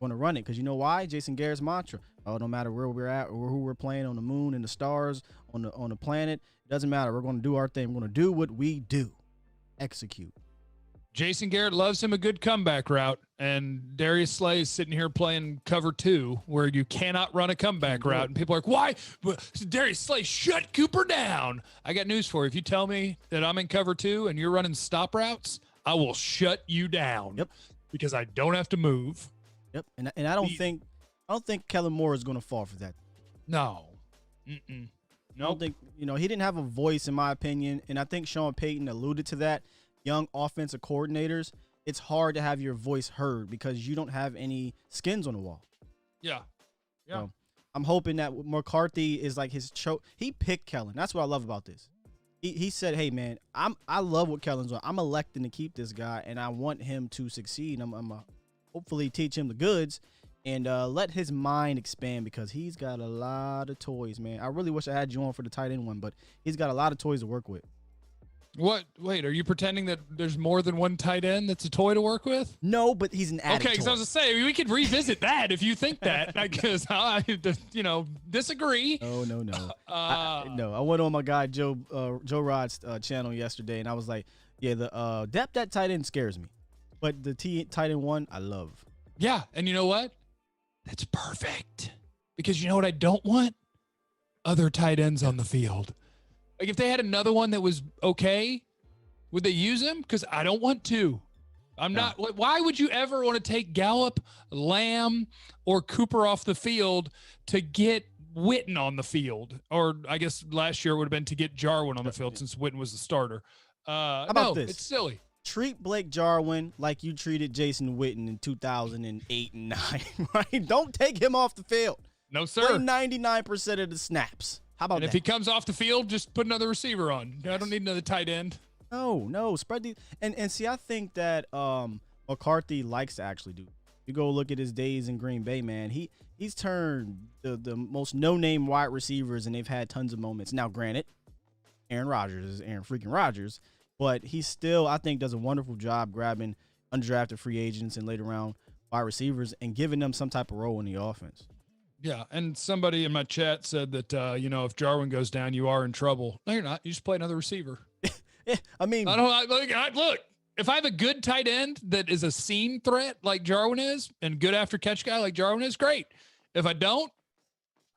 Going to run it, because you know why? Jason Garrett's mantra. Oh, no matter where we're at or who we're playing, on the moon and the stars, on the planet, it doesn't matter. We're going to do our thing. We're going to do what we do. Execute. Jason Garrett loves him a good comeback route, and Darius Slay is sitting here playing cover 2 where you cannot run a comeback route, and people are like, why? Darius Slay, shut Cooper down. I got news for you. If you tell me that I'm in cover 2 and you're running stop routes, I will shut you down. Yep. Because I don't have to move. Yep. And I don't think Kellen Moore is going to fall for that. No. Mm-mm. I don't think, he didn't have a voice in my opinion. And I think Sean Payton alluded to that. Young offensive coordinators, it's hard to have your voice heard because you don't have any skins on the wall. Yeah. Yeah. So I'm hoping that McCarthy is like his he picked Kellen. That's what I love about this. He said, hey man, I love what Kellen's on. I'm electing to keep this guy and I want him to succeed. I'm hopefully teach him the goods and let his mind expand because he's got a lot of toys, man. I really wish I had you on for the tight end one, but he's got a lot of toys to work with. What? Wait, are you pretending that there's more than one tight end that's a toy to work with? No, but he's an added Okay, because I was going to say, we could revisit that if you think that, because I, disagree. No. I went on my guy Joe Rod's channel yesterday, and I was like, yeah, the that tight end scares me. But the tight end one, I love. Yeah, and you know what? That's perfect. Because you know what I don't want? Other tight ends on the field. Like, if they had another one that was okay, would they use him? Because I don't want to. I'm not. Why would you ever want to take Gallup, Lamb, or Cooper off the field to get Witten on the field? Or I guess last year it would have been to get Jarwin on the field since Witten was the starter. How about this? It's silly. Treat Blake Jarwin like you treated Jason Witten in 2008 and 9, right? Don't take him off the field. No, sir. Play 99% of the snaps. How about that? If he comes off the field, just put another receiver on. I don't need another tight end. No. Spread the and see, I think that McCarthy likes to actually do. You go look at his days in Green Bay, man. He's turned the most no-name wide receivers, and they've had tons of moments. Now, granted, Aaron Rodgers is Aaron freaking Rodgers, but he still, I think, does a wonderful job grabbing undrafted free agents and later round wide receivers and giving them some type of role in the offense. Yeah, and somebody in my chat said that, if Jarwin goes down, you are in trouble. No, you're not. You just play another receiver. Yeah, I mean, look, if I have a good tight end that is a seam threat like Jarwin is and good after catch guy like Jarwin is, great. If I don't,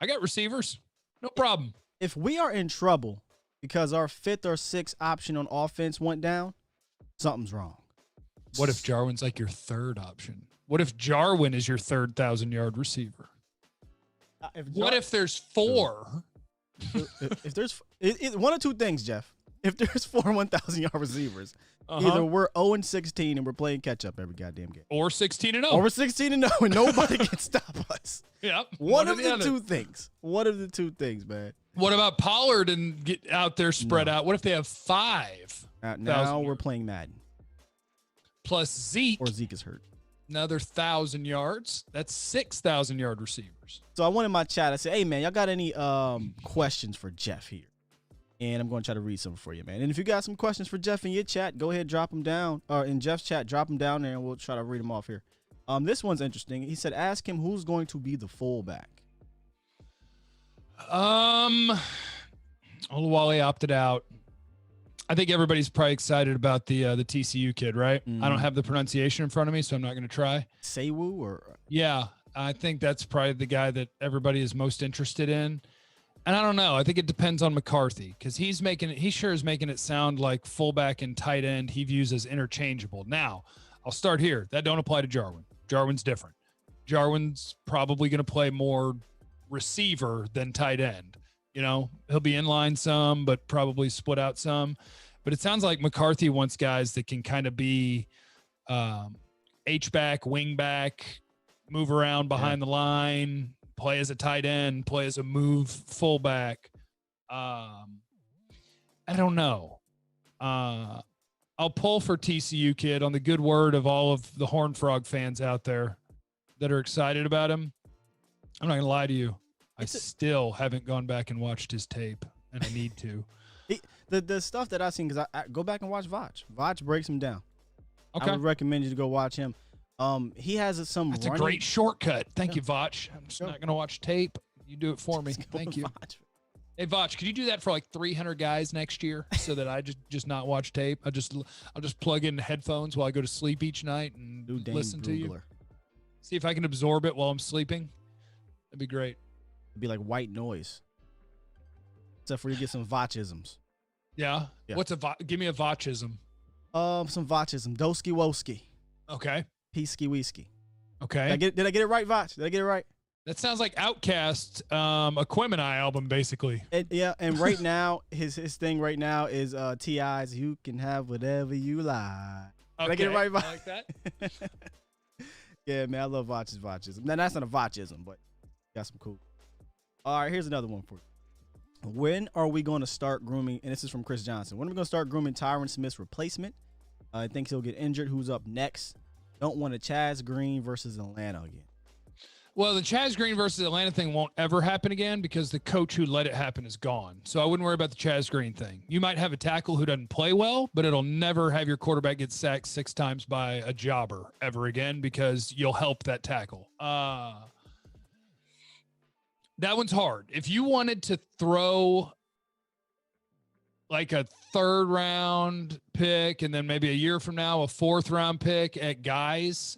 I got receivers. No problem. If we are in trouble because our 5th or 6th option on offense went down, something's wrong. What if Jarwin's like your third option? What if Jarwin is your third 1,000-yard receiver? What if there's 4? If there's one of two things, Jeff. If there's 4 1,000-yard receivers, either we're 0-16 and we're playing catch up every goddamn game, or 16-0, or we're 16-0 and nobody can stop us. Yep. One of the two things. One of the two things, man. What about Pollard and get out there spread out? What if they have 5? Now we're playing Madden. Plus Zeke. Or Zeke is hurt. Another 1,000 yards. That's 6,000-yard receivers. So I went in my chat. I said, hey, man, y'all got any questions for Jeff here? And I'm going to try to read some for you, man. And if you got some questions for Jeff in your chat, go ahead, drop them down. Or in Jeff's chat, drop them down there, and we'll try to read them off here. This one's interesting. He said, ask him who's going to be the fullback. Olawale opted out. I think everybody's probably excited about the TCU kid, right? I don't have the pronunciation in front of me, so I'm not going to try. Sewu or? Yeah, I think that's probably the guy that everybody is most interested in. And I don't know. I think it depends on McCarthy because he sure is making it sound like fullback and tight end he views as interchangeable. Now, I'll start here. That don't apply to Jarwin. Jarwin's different. Jarwin's probably going to play more receiver than tight end. He'll be in line some, but probably split out some. But it sounds like McCarthy wants guys that can kind of be H-back, wing-back, move around behind the line, play as a tight end, play as a move fullback. I don't know. I'll pull for TCU kid on the good word of all of the Horned Frog fans out there that are excited about him. I'm not going to lie to you. I still haven't gone back and watched his tape, and I need to. The stuff that I've seen, because I go back and watch Vach. Vach breaks him down. Okay. I would recommend you to go watch him. He has some. That's a great shortcut. Thank you, Vach. I'm just not going to watch tape. You do it for me. Thank you. Vach. Hey, Vach, could you do that for like 300 guys next year so that I just not watch tape? I'll just plug in headphones while I go to sleep each night and listen to you. See if I can absorb it while I'm sleeping. That'd be great. It'd be like white noise. Except for you get some Vachisms. Yeah. What's give me a Vachism. Some Vachism. Doski woski. Okay. Peasky whiskey. Okay. Did I get it right, Vach? Did I get it right? That sounds like Outkast, Aquemini album, basically. And right now, his thing right now is T.I.'s "You Can Have Whatever You Like." Did I get it right? I like that. Yeah, man, I love Vach's. Now, that's not a Vachism, but got some cool. All right, here's another one for you. When are we going to start grooming? And this is from Chris Johnson. When are we going to start grooming Tyron Smith's replacement? I think he'll get injured. Who's up next? Don't want a Chaz Green versus Atlanta again. Well, the Chaz Green versus Atlanta thing won't ever happen again because the coach who let it happen is gone. So I wouldn't worry about the Chaz Green thing. You might have a tackle who doesn't play well, but it'll never have your quarterback get sacked 6 times by a jobber ever again because you'll help that tackle. That one's hard. If you wanted to throw like a 3rd round pick and then maybe a year from now, a 4th round pick at guys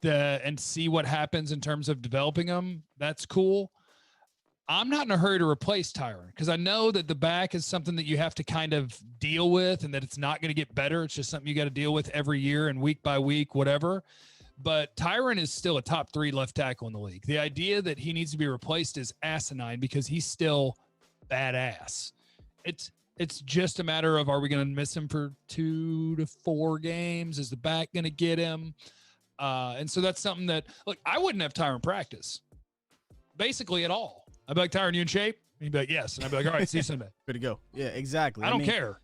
and see what happens in terms of developing them, that's cool. I'm not in a hurry to replace Tyron because I know that the back is something that you have to kind of deal with and that it's not going to get better. It's just something you got to deal with every year and week by week, whatever. But Tyron is still a top 3 left tackle in the league. The idea that he needs to be replaced is asinine because he's still badass. It's just a matter of, are we going to miss him for 2 to 4 games? Is the back going to get him? And so that's something that, look, I wouldn't have Tyron practice basically at all. I'd be like, Tyron, you in shape? And he'd be like, yes. And I'd be like, all right, see you Sunday. Good to go. Yeah, exactly. I don't care.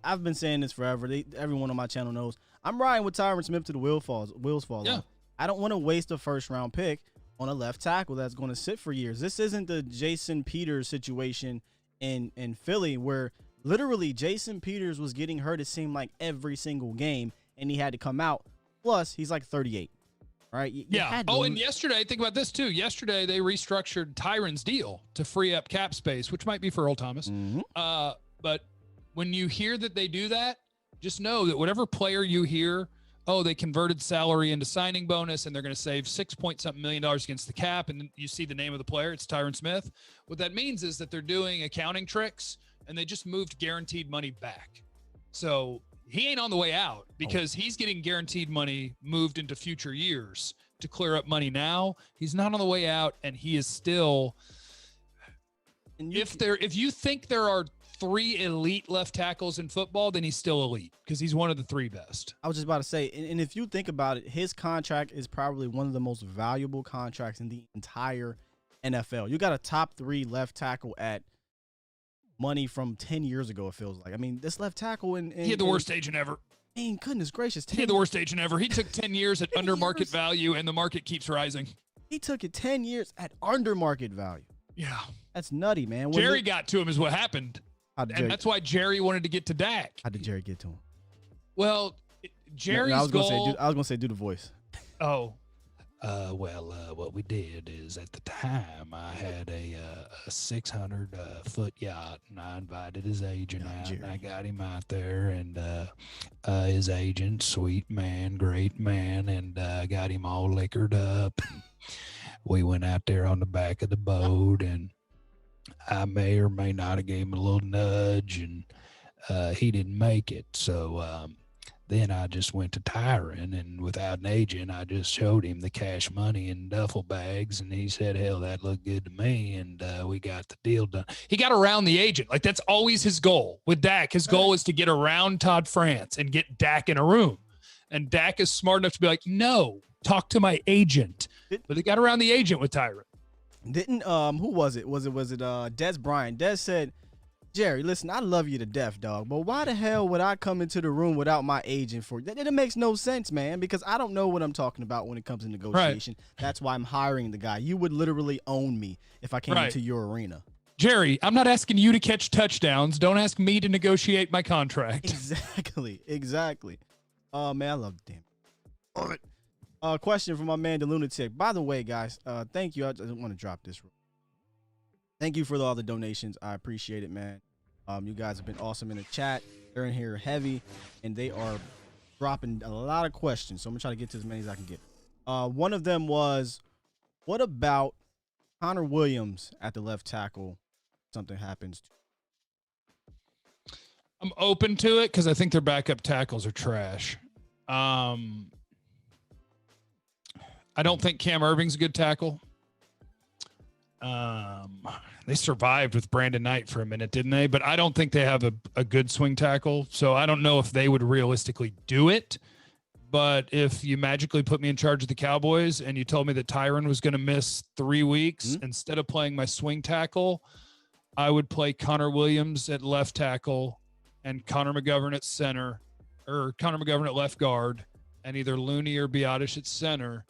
I've been saying this forever. Everyone on my channel knows. I'm riding with Tyron Smith to the wheels fall Yeah. off. I don't want to waste a 1st round pick on a left tackle that's going to sit for years. This isn't the Jason Peters situation in Philly where literally Jason Peters was getting hurt, it seemed like, every single game, and he had to come out. Plus, he's like 38, right? Yeah. And yesterday, think about this too. Yesterday, they restructured Tyron's deal to free up cap space, which might be for Earl Thomas. Mm-hmm. But when you hear that they do that, just know that whatever player you hear, they converted salary into signing bonus and they're going to save $6-something million against the cap, and then you see the name of the player, it's Tyron Smith. What that means is that they're doing accounting tricks and they just moved guaranteed money back. So he ain't on the way out because he's getting guaranteed money moved into future years to clear up money now. He's not on the way out, and he is still. And if you think there are 3 elite left tackles in football, then he's still elite because he's one of the 3 best. I was just about to say, and if you think about it, his contract is probably one of the most valuable contracts in the entire NFL. You got a top 3 left tackle at money from 10 years ago, it feels like. I mean, this left tackle he had the worst agent ever. I mean, goodness gracious. He had the worst agent ever. He took 10 years at under market value, and the market keeps rising. He took it 10 years at under market value. Yeah. That's nutty, man. Jerry got to him is what happened. And that's why Jerry wanted to get to Dak. How did Jerry get to him? Well, Jerry's I was goal. gonna say, do the voice. Oh. What we did is at the time I had a 600-foot yacht, and I invited his agent out, and I got him out there, and his agent, sweet man, great man, and got him all liquored up. We went out there on the back of the boat, and I may or may not have gave him a little nudge, and he didn't make it. So then I just went to Tyron, and without an agent, I just showed him the cash money in duffel bags, and he said, hell, that looked good to me, and we got the deal done. He got around the agent. Like, that's always his goal. With Dak, his goal is to get around Todd France and get Dak in a room. And Dak is smart enough to be like, no, talk to my agent. But they got around the agent with Tyron. Didn't who was it? Was it Des Bryant? Des said, Jerry, listen, I love you to death, dog, but why the hell would I come into the room without my agent for that? It makes no sense, man, because I don't know what I'm talking about when it comes to negotiation. Right. That's why I'm hiring the guy. You would literally own me if I came into your arena. Jerry, I'm not asking you to catch touchdowns. Don't ask me to negotiate my contract. Exactly. Oh, man, I love the damn. Love it. Question from my man, the Lunatic. By the way, guys, thank you. I just want to drop this. Thank you for all the donations. I appreciate it, man. You guys have been awesome in the chat. They're in here heavy, and they are dropping a lot of questions. So I'm going to try to get to as many as I can get. One of them was, what about Connor Williams at the left tackle? Something happens. I'm open to it because I think their backup tackles are trash. I don't think Cam Irving's a good tackle. They survived with Brandon Knight for a minute, didn't they? But I don't think they have a good swing tackle. So I don't know if they would realistically do it. But if you magically put me in charge of the Cowboys and you told me that Tyron was going to miss 3 weeks, instead of playing my swing tackle, I would play Connor Williams at left tackle and Connor McGovern at center, or Connor McGovern at left guard, and either Looney or Biotish at center.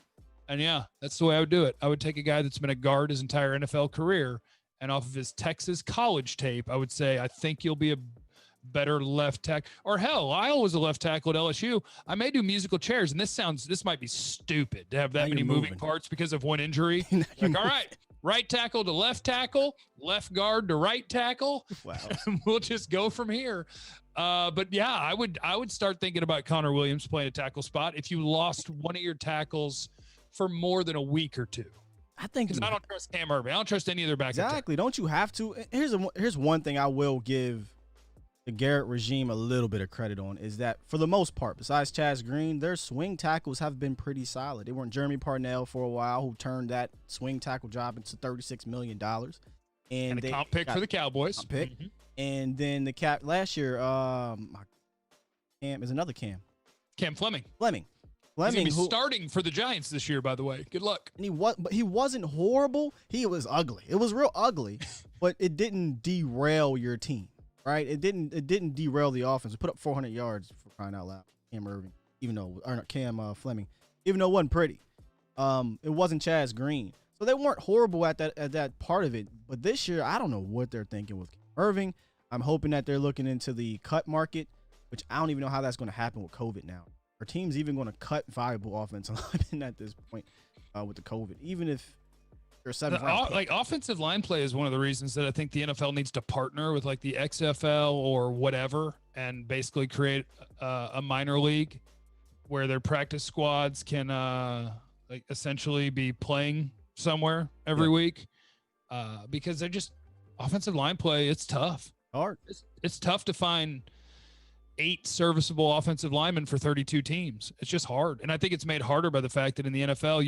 And yeah, that's the way I would do it. I would take a guy that's been a guard his entire NFL career, and off of his Texas college tape, I would say, I think you'll be a better left tackle. Or hell, I was a left tackle at LSU. I may do musical chairs, and this might be stupid to have that many moving parts because of one injury. Like, all right, right tackle to left tackle, left guard to right tackle. Wow. We'll just go from here. But yeah, I would start thinking about Connor Williams playing a tackle spot if you lost one of your tackles for more than a week or two. I think because I don't trust Cam Irving. I don't trust any other backup. Exactly. Don't you have to? Here's one thing I will give the Garrett regime a little bit of credit on is that for the most part, besides Chaz Green, their swing tackles have been pretty solid. They weren't Jeremy Parnell for a while, who turned that swing tackle job into $36 million. And a comp pick for the Cowboys. Pick. Mm-hmm. And then the cap last year, Cam is another Cam. Cam Fleming. Fleming, He's gonna be starting for the Giants this year, by the way. Good luck. And he wasn't horrible. He was ugly. It was real ugly, but it didn't derail your team, right? It didn't derail the offense. It put up 400 yards for crying out loud. Cam Irving, Cam Fleming, even though it wasn't pretty. It wasn't Chaz Green, so they weren't horrible at that part of it. But this year, I don't know what they're thinking with Irving. I'm hoping that they're looking into the cut market, which I don't even know how that's going to happen with COVID now. Are teams even going to cut viable offensive linemen at this point with the COVID? Even if you're offensive line play is one of the reasons that I think the NFL needs to partner with like the XFL or whatever, and basically create a minor league where their practice squads can essentially be playing somewhere every week, because they're just offensive line play. It's tough. Hard. It's tough to find 8 serviceable offensive linemen for 32 teams. It's just hard. And I think it's made harder by the fact that in the NFL,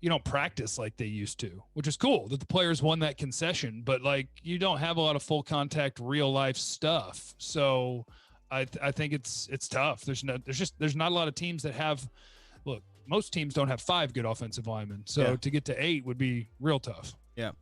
you don't practice like they used to, which is cool that the players won that concession, but like you don't have a lot of full contact, real life stuff. So I think it's tough. There's not a lot of teams that have, look, most teams don't have 5 good offensive linemen. So to get to 8 would be real tough. Yeah.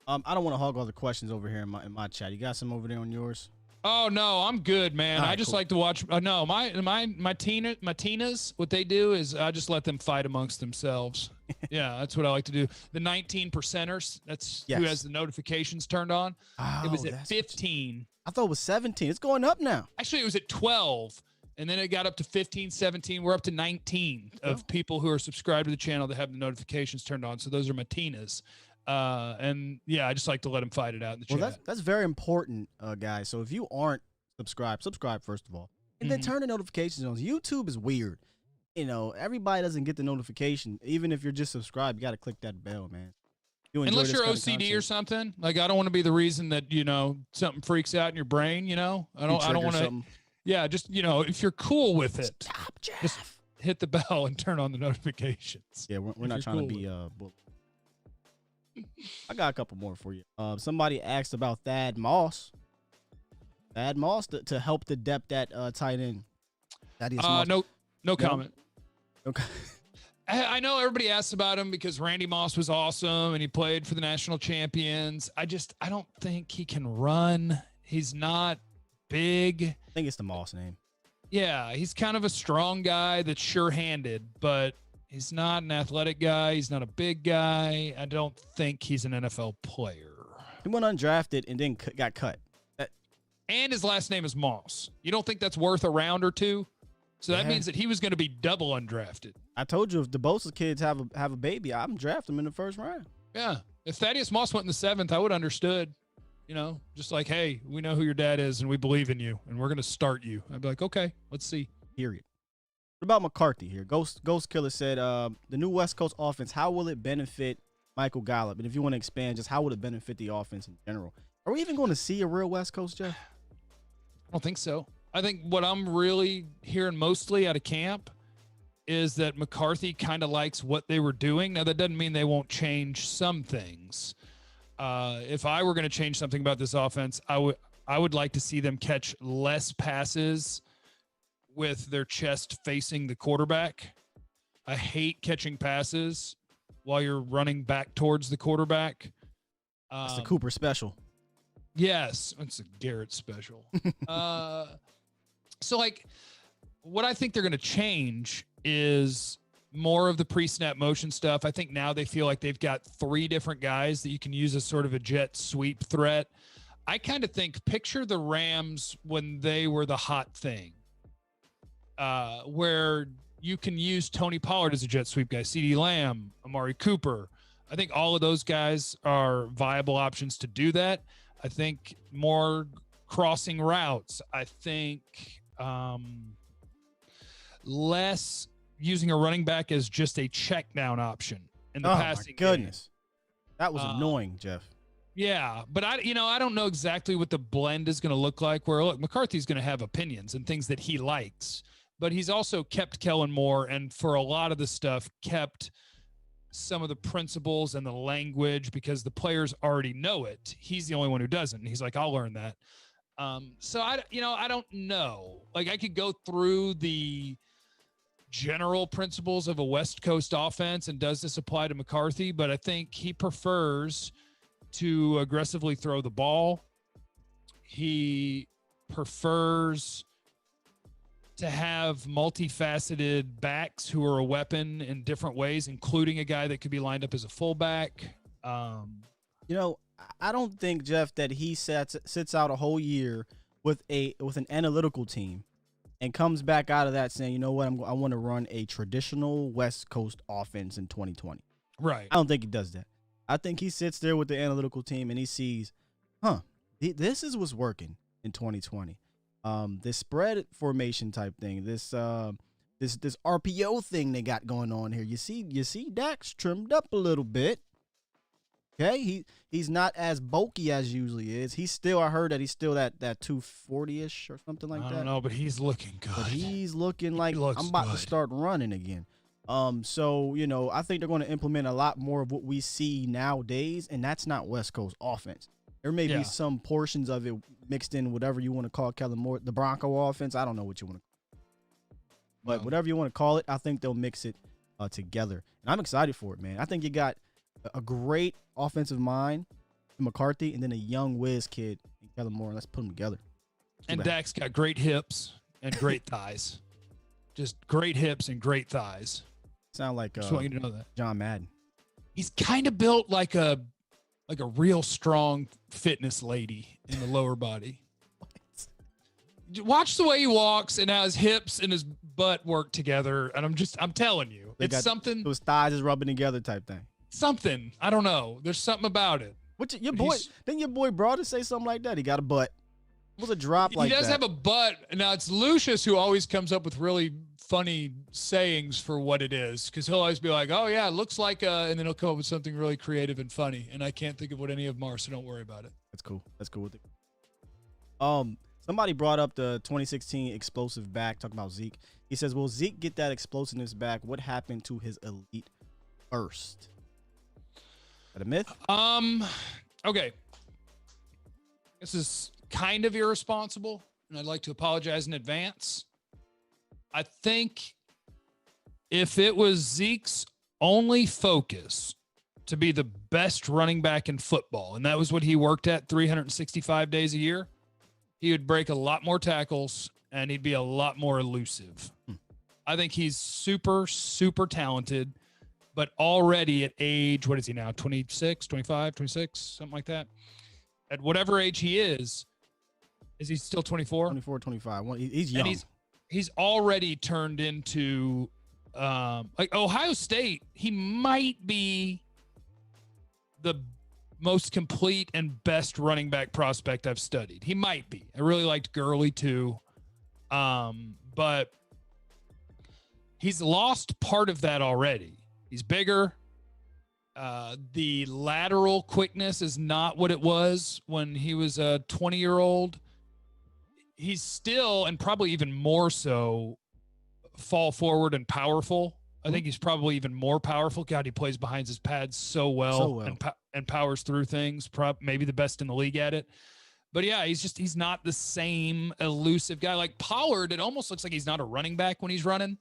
I don't want to hog all the questions over here in my chat. You got some over there on yours? Oh no, I'm good, man. Right, I just like to watch. No, my Tinas, what they do is I just let them fight amongst themselves. Yeah, that's what I like to do. The 19 percenters. That's who has the notifications turned on. Oh, it was at 15. I thought it was 17. It's going up now. Actually, it was at 12, and then it got up to 15, 17. We're up to 19 of people who are subscribed to the channel that have the notifications turned on. So those are my Tinas. And yeah, I just like to let them fight it out in the chat. That's very important, guys. So if you aren't subscribe first of all, and then turn the notifications on. YouTube is weird. Everybody doesn't get the notification. Even if you're just subscribed, you got to click that bell, man. Unless you're OCD or something. Like I don't want to be the reason that something freaks out in your brain. I don't want to. Yeah, just if you're cool with it, stop, Jeff. Just hit the bell and turn on the notifications. Yeah, we're not trying to be I got a couple more for you. Somebody asked about Thad Moss. Thad Moss to help the depth at tight end. No comment. Okay. I know everybody asks about him because Randy Moss was awesome and he played for the national champions. I don't think he can run. He's not big. I think it's the Moss name. Yeah, he's kind of a strong guy that's sure-handed, but he's not an athletic guy. He's not a big guy. I don't think he's an NFL player. He went undrafted and then got cut. And his last name is Moss. You don't think that's worth a round or two? So that means that he was going to be double undrafted. I told you if the Bosa kids have a baby, I'm drafting him in the first round. Yeah. If Thaddeus Moss went in the 7th, I would have understood. Just like, hey, we know who your dad is and we believe in you and we're going to start you. I'd be like, okay, let's see. Period. What about McCarthy here? Ghost Killer said, the new West Coast offense, how will it benefit Michael Gallup? And if you want to expand, just how would it benefit the offense in general? Are we even going to see a real West Coast, Jeff? I don't think so. I think what I'm really hearing mostly out of camp is that McCarthy kind of likes what they were doing. Now, that doesn't mean they won't change some things. If I were going to change something about this offense, I would like to see them catch less passes with their chest facing the quarterback. I hate catching passes while you're running back towards the quarterback. That's the Cooper special. Yes, it's a Garrett special. So, like, what I think they're going to change is more of the pre-snap motion stuff. I think now they feel like they've got 3 different guys that you can use as sort of a jet sweep threat. I kind of think, picture the Rams when they were the hot thing, where you can use Tony Pollard as a jet sweep guy, CeeDee Lamb, Amari Cooper. I think all of those guys are viable options to do that. I think more crossing routes. I think less using a running back as just a check down option in the passing game. Goodness. That was annoying, Jeff. Yeah, but I don't know exactly what the blend is going to look like. Where, look, McCarthy's going to have opinions and things that he likes, but he's also kept Kellen Moore, and for a lot of the stuff, kept some of the principles and the language because the players already know it. He's the only one who doesn't. And he's like, I'll learn that. So I don't know. Like, I could go through the general principles of a West Coast offense, and does this apply to McCarthy? But I think he prefers to aggressively throw the ball. He prefers to have multifaceted backs who are a weapon in different ways, including a guy that could be lined up as a fullback. I don't think, Jeff, that he sits out a whole year with an analytical team and comes back out of that saying, you know what, I want to run a traditional West Coast offense in 2020. Right. I don't think he does that. I think he sits there with the analytical team and he sees, this is what's working in 2020. This spread formation type thing, this RPO thing they got going on here. You see Dak's trimmed up a little bit. Okay, he's not as bulky as usually is. I heard that he's still that 240-ish or something like that. I don't know, but he's looking good. But he's looking like I'm about to start running again. So, I think they're going to implement a lot more of what we see nowadays, and that's not West Coast offense. There may be some portions of it mixed in, whatever you want to call Kellen Moore, the Bronco offense. I don't know what you want to call it. But whatever you want to call it, I think they'll mix it together. And I'm excited for it, man. I think you got a great offensive mind in McCarthy and then a young whiz kid in Kellen Moore. Let's put them together. And Dak's got great hips and great thighs. Just great hips and great thighs. Sound like just want you to know that. John Madden. He's kind of built like a real strong fitness lady in the lower body. Watch the way he walks and how his hips and his butt work together. And I'm telling you, it's something. Those thighs is rubbing together type thing. Something. I don't know. There's something about it. Didn't your boy Broader say something like that? He got a butt. It was a drop like that. He does have a butt. Now, it's Lucius who always comes up with really funny sayings for what it is, because he'll always be like, oh, yeah, it looks like and then he'll come up with something really creative and funny, and I can't think of what any of them are, so don't worry about it. That's cool. That's cool with it. Somebody brought up the 2016 explosive back, talking about Zeke. He says, will Zeke get that explosiveness back? What happened to his elite burst? Is that a myth? Okay. This is kind of irresponsible, and I'd like to apologize in advance. I think if it was Zeke's only focus to be the best running back in football, and that was what he worked at 365 days a year, he would break a lot more tackles and he'd be a lot more elusive. I think he's super, super talented, but already at age, what is he now? 26, 25, 26, something like that. At whatever age he is he still 24? 24, 25. He's young. And he's already turned into, like Ohio State, he might be the most complete and best running back prospect I've studied. He might be. I really liked Gurley too. But he's lost part of that already. He's bigger. The lateral quickness is not what it was when he was a 20-year-old. He's still, and probably even more so, fall forward and powerful. I think he's probably even more powerful. God, he plays behind his pads so well. And powers through things. Maybe the best in the league at it. But yeah, he's not the same elusive guy. Like Pollard, it almost looks like he's not a running back when he's running.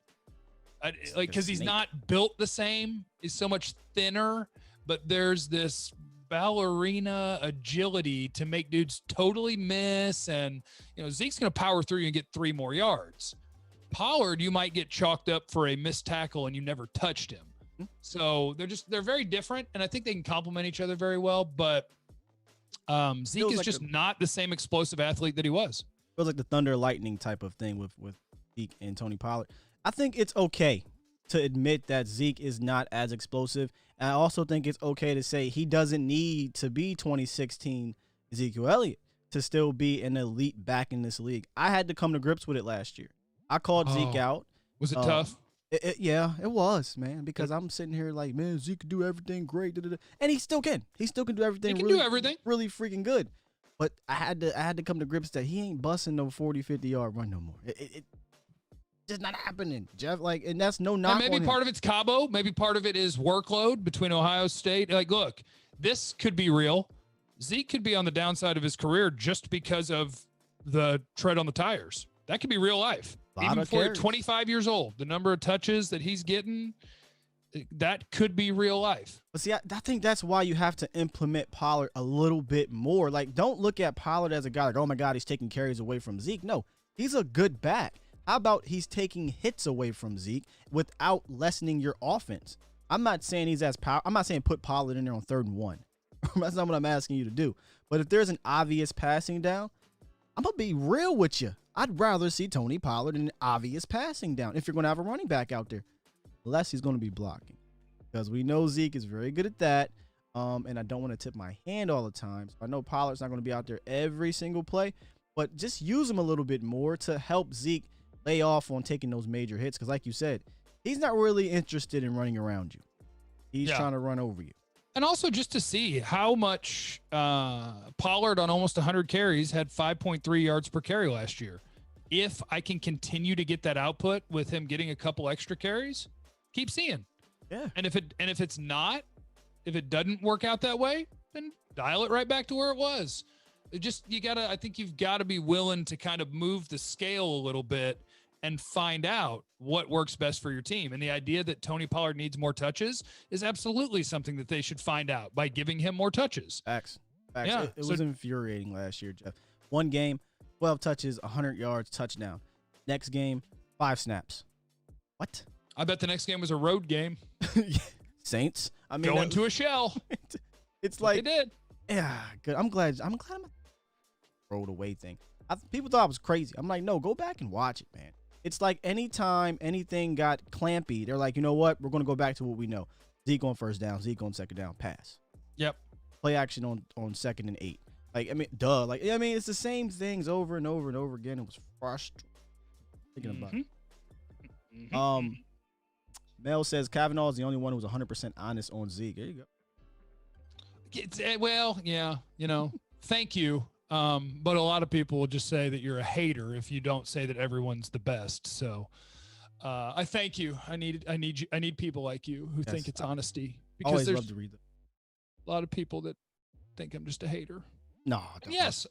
Because he's not built the same. He's so much thinner. But there's this ballerina agility to make dudes totally miss. And, Zeke's going to power through you and get 3 more yards. Pollard, you might get chalked up for a missed tackle and you never touched him. So they're very different, and I think they can complement each other very well. But Zeke is just not the same explosive athlete that he was. Feels like the thunder lightning type of thing with Zeke and Tony Pollard. I think it's okay to admit that Zeke is not as explosive. And I also think it's okay to say he doesn't need to be 2016 Ezekiel Elliott to still be an elite back in this league. I had to come to grips with it last year. I called Zeke out. Was it tough? Yeah, it was, man, because I'm sitting here like, man, Zeke can do everything great. And he still can. He still can do everything. He can do everything. Really freaking good. But I had to come to grips that he ain't busting no 40, 50-yard run no more. It just not happening, Jeff. And that's no knock. And maybe part of it's Cabo. Maybe part of it is workload between Ohio State. Look, this could be real. Zeke could be on the downside of his career just because of the tread on the tires. That could be real life. Even before 25 years old, the number of touches that he's getting, that could be real life. But see, I think that's why you have to implement Pollard a little bit more. Don't look at Pollard as a guy like, oh my God, he's taking carries away from Zeke. No, he's a good back. How about he's taking hits away from Zeke without lessening your offense? I'm not saying I'm not saying put Pollard in there on 3rd and 1. That's not what I'm asking you to do. But if there's an obvious passing down, I'm going to be real with you. I'd rather see Tony Pollard in an obvious passing down if you're going to have a running back out there. Unless he's going to be blocking. Because we know Zeke is very good at that. And I don't want to tip my hand all the time. So I know Pollard's not going to be out there every single play. But just use him a little bit more to help Zeke lay off on taking those major hits. Because like you said, he's not really interested in running around you. He's trying to run over you. And also just to see how much Pollard on almost 100 carries had 5.3 yards per carry last year. If I can continue to get that output with him getting a couple extra carries, keep seeing. Yeah. And if it doesn't work out that way, then dial it right back to where it was. I think you've got to be willing to kind of move the scale a little bit and find out what works best for your team. And the idea that Tony Pollard needs more touches is absolutely something that they should find out by giving him more touches. Facts. Yeah, it was infuriating last year, Jeff. One game, 12 touches, 100 yards, touchdown. Next game, 5 snaps. What? I bet the next game was a road game. Saints. I mean, going to a shell. It's like they did. Yeah, good. I'm glad I'm rolled away thing. People thought I was crazy. I'm like, no, go back and watch it, man. It's like anytime anything got clampy, they're like, you know what? We're going to go back to what we know. Zeke on 1st down, Zeke on 2nd down, pass. Yep. Play action on 2nd and 8. Duh. It's the same things over and over and over again. It was frustrating thinking about it. Mel says Kavanaugh is the only one who was 100% honest on Zeke. There you go. Well, yeah, thank you. But a lot of people will just say that you're a hater if you don't say that everyone's the best. So I thank you. I need people like you who think it's honesty, because always there's love to read them. A lot of people that think I'm just a hater. No. Yes,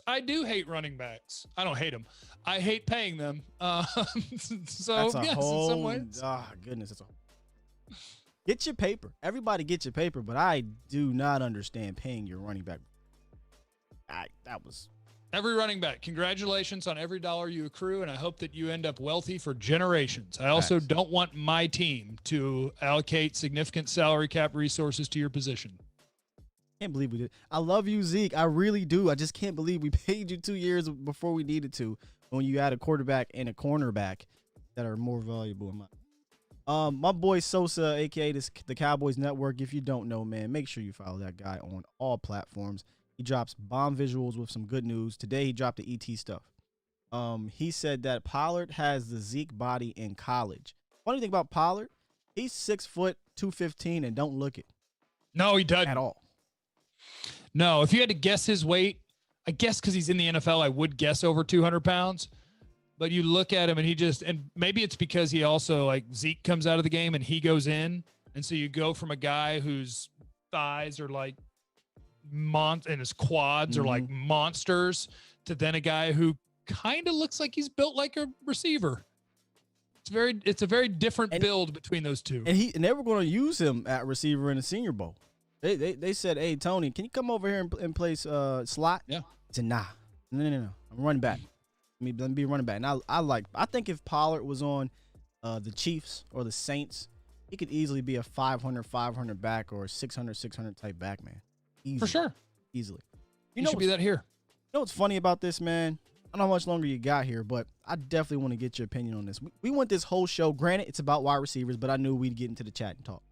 I do hate running backs. I don't hate them. I hate paying them. So that's yes, whole, in some ways. Goodness. Get your paper. Everybody get your paper, but I do not understand paying your running back. Every running back, congratulations on every dollar you accrue, and I hope that you end up wealthy for generations. I also don't want my team to allocate significant salary cap resources to your position. Can't believe we did. I love you, Zeke. I really do. I just can't believe we paid you 2 years before we needed to, when you had a quarterback and a cornerback that are more valuable in my. My boy Sosa, aka the Cowboys Network. If you don't know, man, make sure you follow that guy on all platforms. He drops bomb visuals with some good news. Today he dropped the ET stuff. He said that Pollard has the Zeke body in college. Funny thing about Pollard, he's 6 foot 215 and don't look it. No, he doesn't at all. No, if you had to guess his weight, I guess because he's in the NFL, I would guess over 200 pounds. but you look at him and and maybe it's because he also like Zeke comes out of the game and he goes in. And so you go from a guy whose thighs are like and his quads are like monsters to then a guy who kind of looks like he's built like a receiver. It's a very different build between those two. And they were going to use him at receiver in the Senior Bowl. They said, "Hey Tony, can you come over here and play slot?" Yeah. He said, "Nah, no. I'm running back. Let me be running back." And I think if Pollard was on the Chiefs or the Saints, he could easily be a 500 back or a 600 type back, man. Easily. For sure. Easily. You should be that here. You know what's funny about this, man? I don't know how much longer you got here, but I definitely want to get your opinion on this. We went this whole show. Granted, it's about wide receivers, but I knew we'd get into the chat and talk.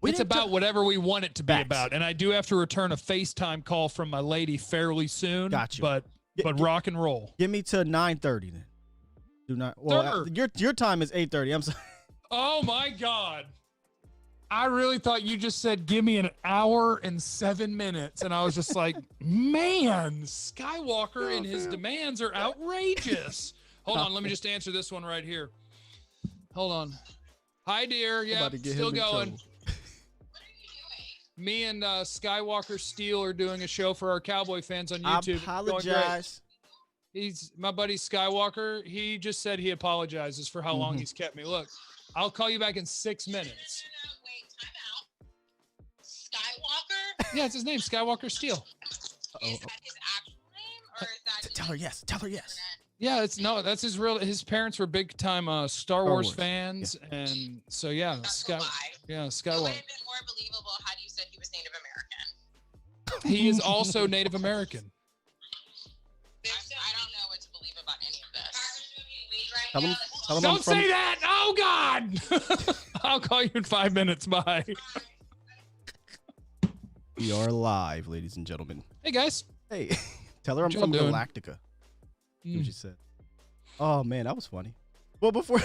It's about whatever we want it to be about. And I do have to return a FaceTime call from my lady fairly soon. Got you. But rock and roll. Give me to 9:30 then. Do not. Well, your time is 8:30. I'm sorry. Oh my God. I really thought you just said, give me an hour and 7 minutes. And I was just like, man, Skywalker and his demands are outrageous. Hold on. Let me just answer this one right here. Hold on. Hi, dear. Yeah, still going. Me and Skywalker Steele are doing a show for our Cowboy fans on YouTube. I apologize. He's my buddy Skywalker. He just said he apologizes for how long he's kept me. Look, I'll call you back in 6 minutes. No, wait, time out. Skywalker? Yeah, it's his name, Skywalker Steele. Is that his actual name, or is that? Tell her yes. Tell her yes. Yeah, that's his parents were big time Star Wars fans, and so yeah, Skywalker. It would have been more believable had you said he was Native American. He is also Native American. I don't know what to believe about any of this. Tell him Don't say that! Oh God! I'll call you in 5 minutes. Bye. We are live, ladies and gentlemen. Hey guys. Hey, tell her I'm from Galactica. What you said. Oh man, that was funny. Well, before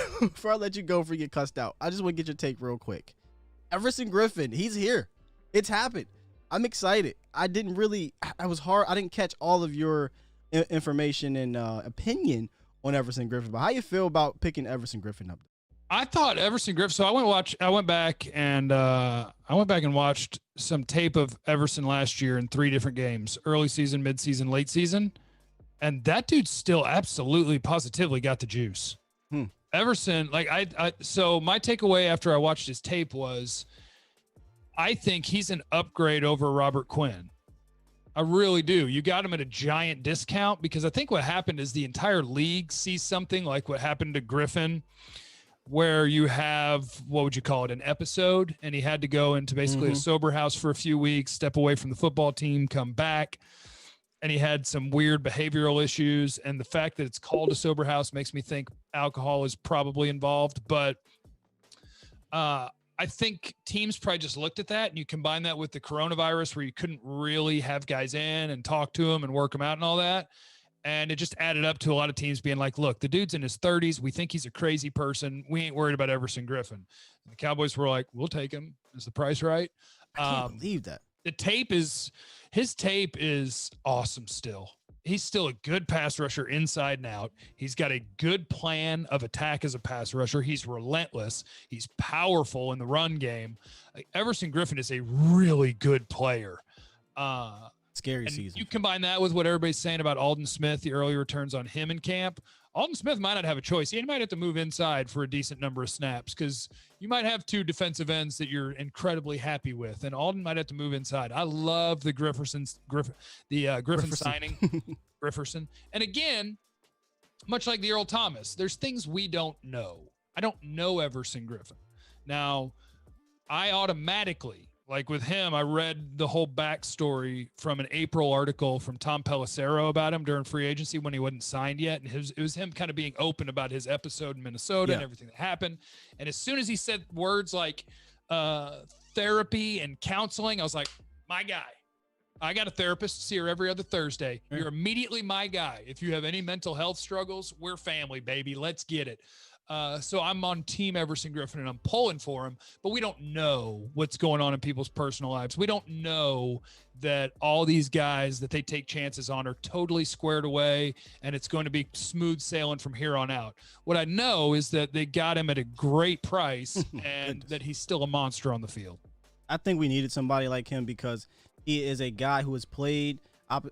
I let you go, before you get cussed out, I just want to get your take real quick. Everson Griffin, he's here. It's happened. I'm excited. I didn't catch all of your information and opinion on Everson Griffin. But how you feel about picking Everson Griffin up? I thought Everson Griffin. So I went back and watched some tape of Everson last year in 3 different games: early season, mid-season, late season. And that dude still absolutely positively got the juice. Everson, so my takeaway after I watched his tape was, I think he's an upgrade over Robert Quinn. I really do. You got him at a giant discount because I think what happened is the entire league sees something like what happened to Griffin, where you have, what would you call it, an episode, and he had to go into basically a sober house for a few weeks, step away from the football team, come back. And he had some weird behavioral issues. And the fact that it's called a sober house makes me think alcohol is probably involved. But I think teams probably just looked at that, and you combine that with the coronavirus where you couldn't really have guys in and talk to them and work them out and all that. And it just added up to a lot of teams being like, look, the dude's in his 30s. We think he's a crazy person. We ain't worried about Everson Griffin. And the Cowboys were like, we'll take him. Is the price right? I can't believe that. His tape is awesome still. He's still a good pass rusher inside and out. He's got a good plan of attack as a pass rusher. He's relentless. He's powerful in the run game. Everson Griffin is a really good player. Scary season. You combine that with what everybody's saying about Alden Smith, the early returns on him in camp. Alden Smith might not have a choice. He might have to move inside for a decent number of snaps because you might have 2 defensive ends that you're incredibly happy with, and Alden might have to move inside. I love the Griffin signing, Grifferson. And again, much like the Earl Thomas, there's things we don't know. I don't know Everson Griffin. Now, I automatically, like with him, I read the whole backstory from an April article from Tom Pelissero about him during free agency when he wasn't signed yet. And it was him kind of being open about his episode in Minnesota and everything that happened. And as soon as he said words like therapy and counseling, I was like, my guy. I got a therapist, see her every other Thursday. You're immediately my guy. If you have any mental health struggles, we're family, baby. Let's get it. So I'm on team Everson Griffin and I'm pulling for him, but we don't know what's going on in people's personal lives. We don't know that all these guys that they take chances on are totally squared away and it's going to be smooth sailing from here on out. What I know is that they got him at a great price and that he's still a monster on the field. I think we needed somebody like him because he is a guy who has played.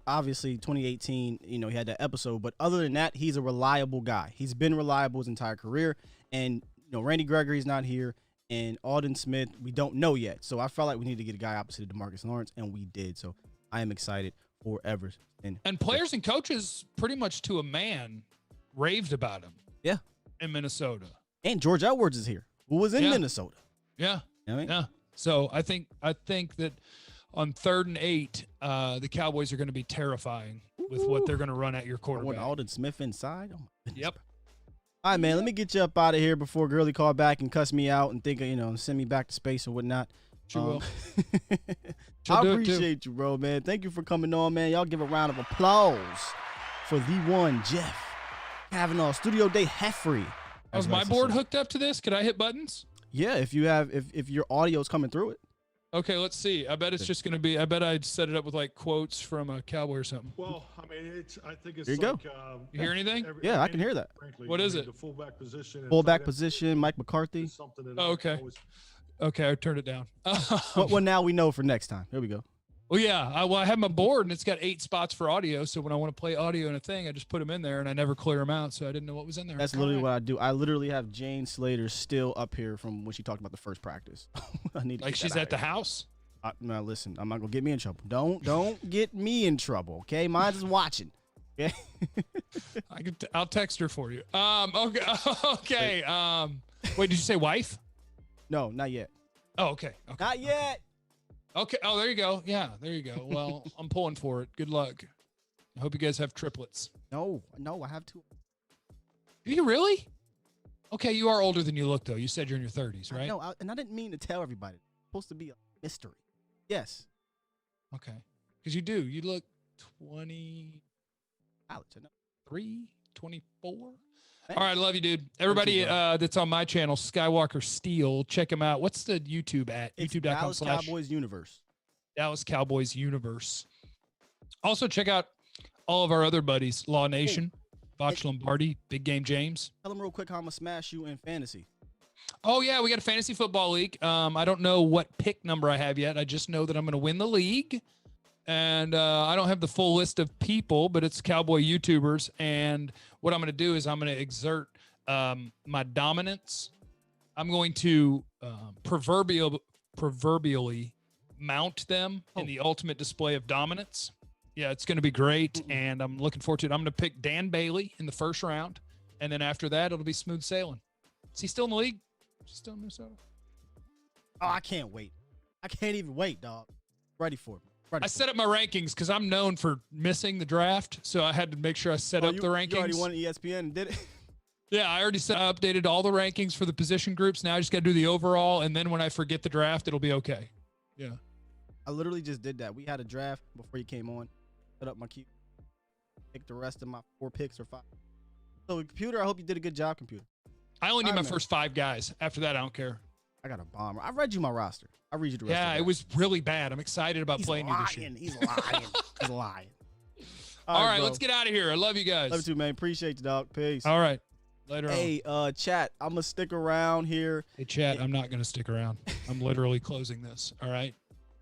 Obviously, 2018, he had that episode. But other than that, he's a reliable guy. He's been reliable his entire career. And, Randy Gregory's not here. And Alden Smith, we don't know yet. So I felt like we needed to get a guy opposite of DeMarcus Lawrence, and we did. So I am excited for Everson. And players and coaches, pretty much to a man, raved about him. Yeah. In Minnesota. And George Edwards is here, who was in Minnesota. Yeah. You know what I mean? Yeah. So I think that on 3rd and 8, the Cowboys are going to be terrifying with what they're going to run at your quarterback. I want Alden Smith inside? Oh, my goodness. Yep. All right, man, let me get you up out of here before Gurley call back and cuss me out and think, send me back to space or whatnot. She will. I appreciate you, bro, man. Thank you for coming on, man. Y'all give a round of applause for the one, Jeff Kavanaugh, Studio Day Heffrey. Was my board hooked up to this? Could I hit buttons? Yeah, if your audio is coming through it. Okay, let's see. I bet it's just going to be. I bet I'd set it up with like quotes from a Cowboy or something. Well, I mean, I think it's there you like. Go. You hear anything? I can hear that. Frankly, what is it? The fullback position. Fullback position, Mike McCarthy. Oh, okay. Okay, I turned it down. Well, now we know for next time. Here we go. Well, yeah. I have my board, and it's got 8 spots for audio. So when I want to play audio in a thing, I just put them in there, and I never clear them out. So I didn't know what was in there. That's literally what I do. I literally have Jane Slater still up here from when she talked about the first practice. I need to like she's at the house. Now listen, I'm not gonna get me in trouble. Don't get me in trouble, okay? Mine's is watching. Okay. I'll text her for you. Okay. Wait, did you say wife? No, not yet. Oh, okay. Not yet. Okay. Oh, there you go. Yeah, there you go. Well, I'm pulling for it. Good luck. I hope you guys have triplets. No, I have 2. Do you really? Okay, you are older than you look, though. You said you're in your 30s, right? No, and I didn't mean to tell everybody. It's supposed to be a mystery. Yes. Okay. Because you do. You look 23, 24. All right, I love you, dude. Everybody that's on my channel, Skywalker Steele, check him out. What's the YouTube at? YouTube.com/ Dallas Cowboys Universe. Dallas Cowboys Universe. Also, check out all of our other buddies, Law Nation, Botch Lombardi, Big Game James. Tell them real quick how I'm going to smash you in fantasy. Oh, yeah, we got a fantasy football league. I don't know what pick number I have yet. I just know that I'm going to win the league. And I don't have the full list of people, but it's Cowboy YouTubers. And what I'm going to do is I'm going to exert my dominance. I'm going to proverbially mount them in the ultimate display of dominance. Yeah, it's going to be great, and I'm looking forward to it. I'm going to pick Dan Bailey in the first round, and then after that, it'll be smooth sailing. Is he still in the league? Is he still in Minnesota? Oh, I can't wait. I can't even wait, dog. Ready for it. I set up my rankings because I'm known for missing the draft, so I had to make sure I set up the rankings. You already won ESPN and did it? Yeah, I already updated all the rankings for the position groups. Now I just got to do the overall, and then when I forget the draft, it'll be okay. Yeah. I literally just did that. We had a draft before you came on. Set up my queue. Pick the rest of my 4 picks or 5. So, computer, I hope you did a good job, computer. I only need my first 5 guys. After that, I don't care. I got a bomber. I read you my roster. I read you the rest of it. Yeah, it was really bad. I'm excited about playing you this year. He's lying. He's lying. All right, let's get out of here. I love you guys. Love you too, man. Appreciate you, dog. Peace. All right. Later on. Hey, chat, I'm going to stick around here. Hey, chat, I'm not going to stick around. I'm literally closing this. All right?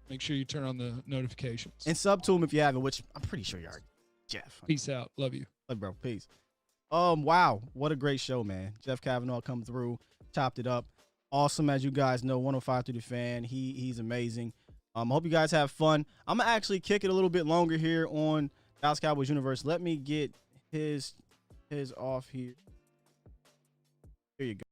Make sure you turn on the notifications. And sub to him if you haven't, which I'm pretty sure you are. Jeff. Peace out. Love you. Love you, bro. Peace. Wow. What a great show, man. Jeff Kavanaugh come through, chopped it up. Awesome, as you guys know, 105 through the fan. He's amazing. I hope you guys have fun. I'm going to actually kick it a little bit longer here on Dallas Cowboys Universe. Let me get his off here. Here you go.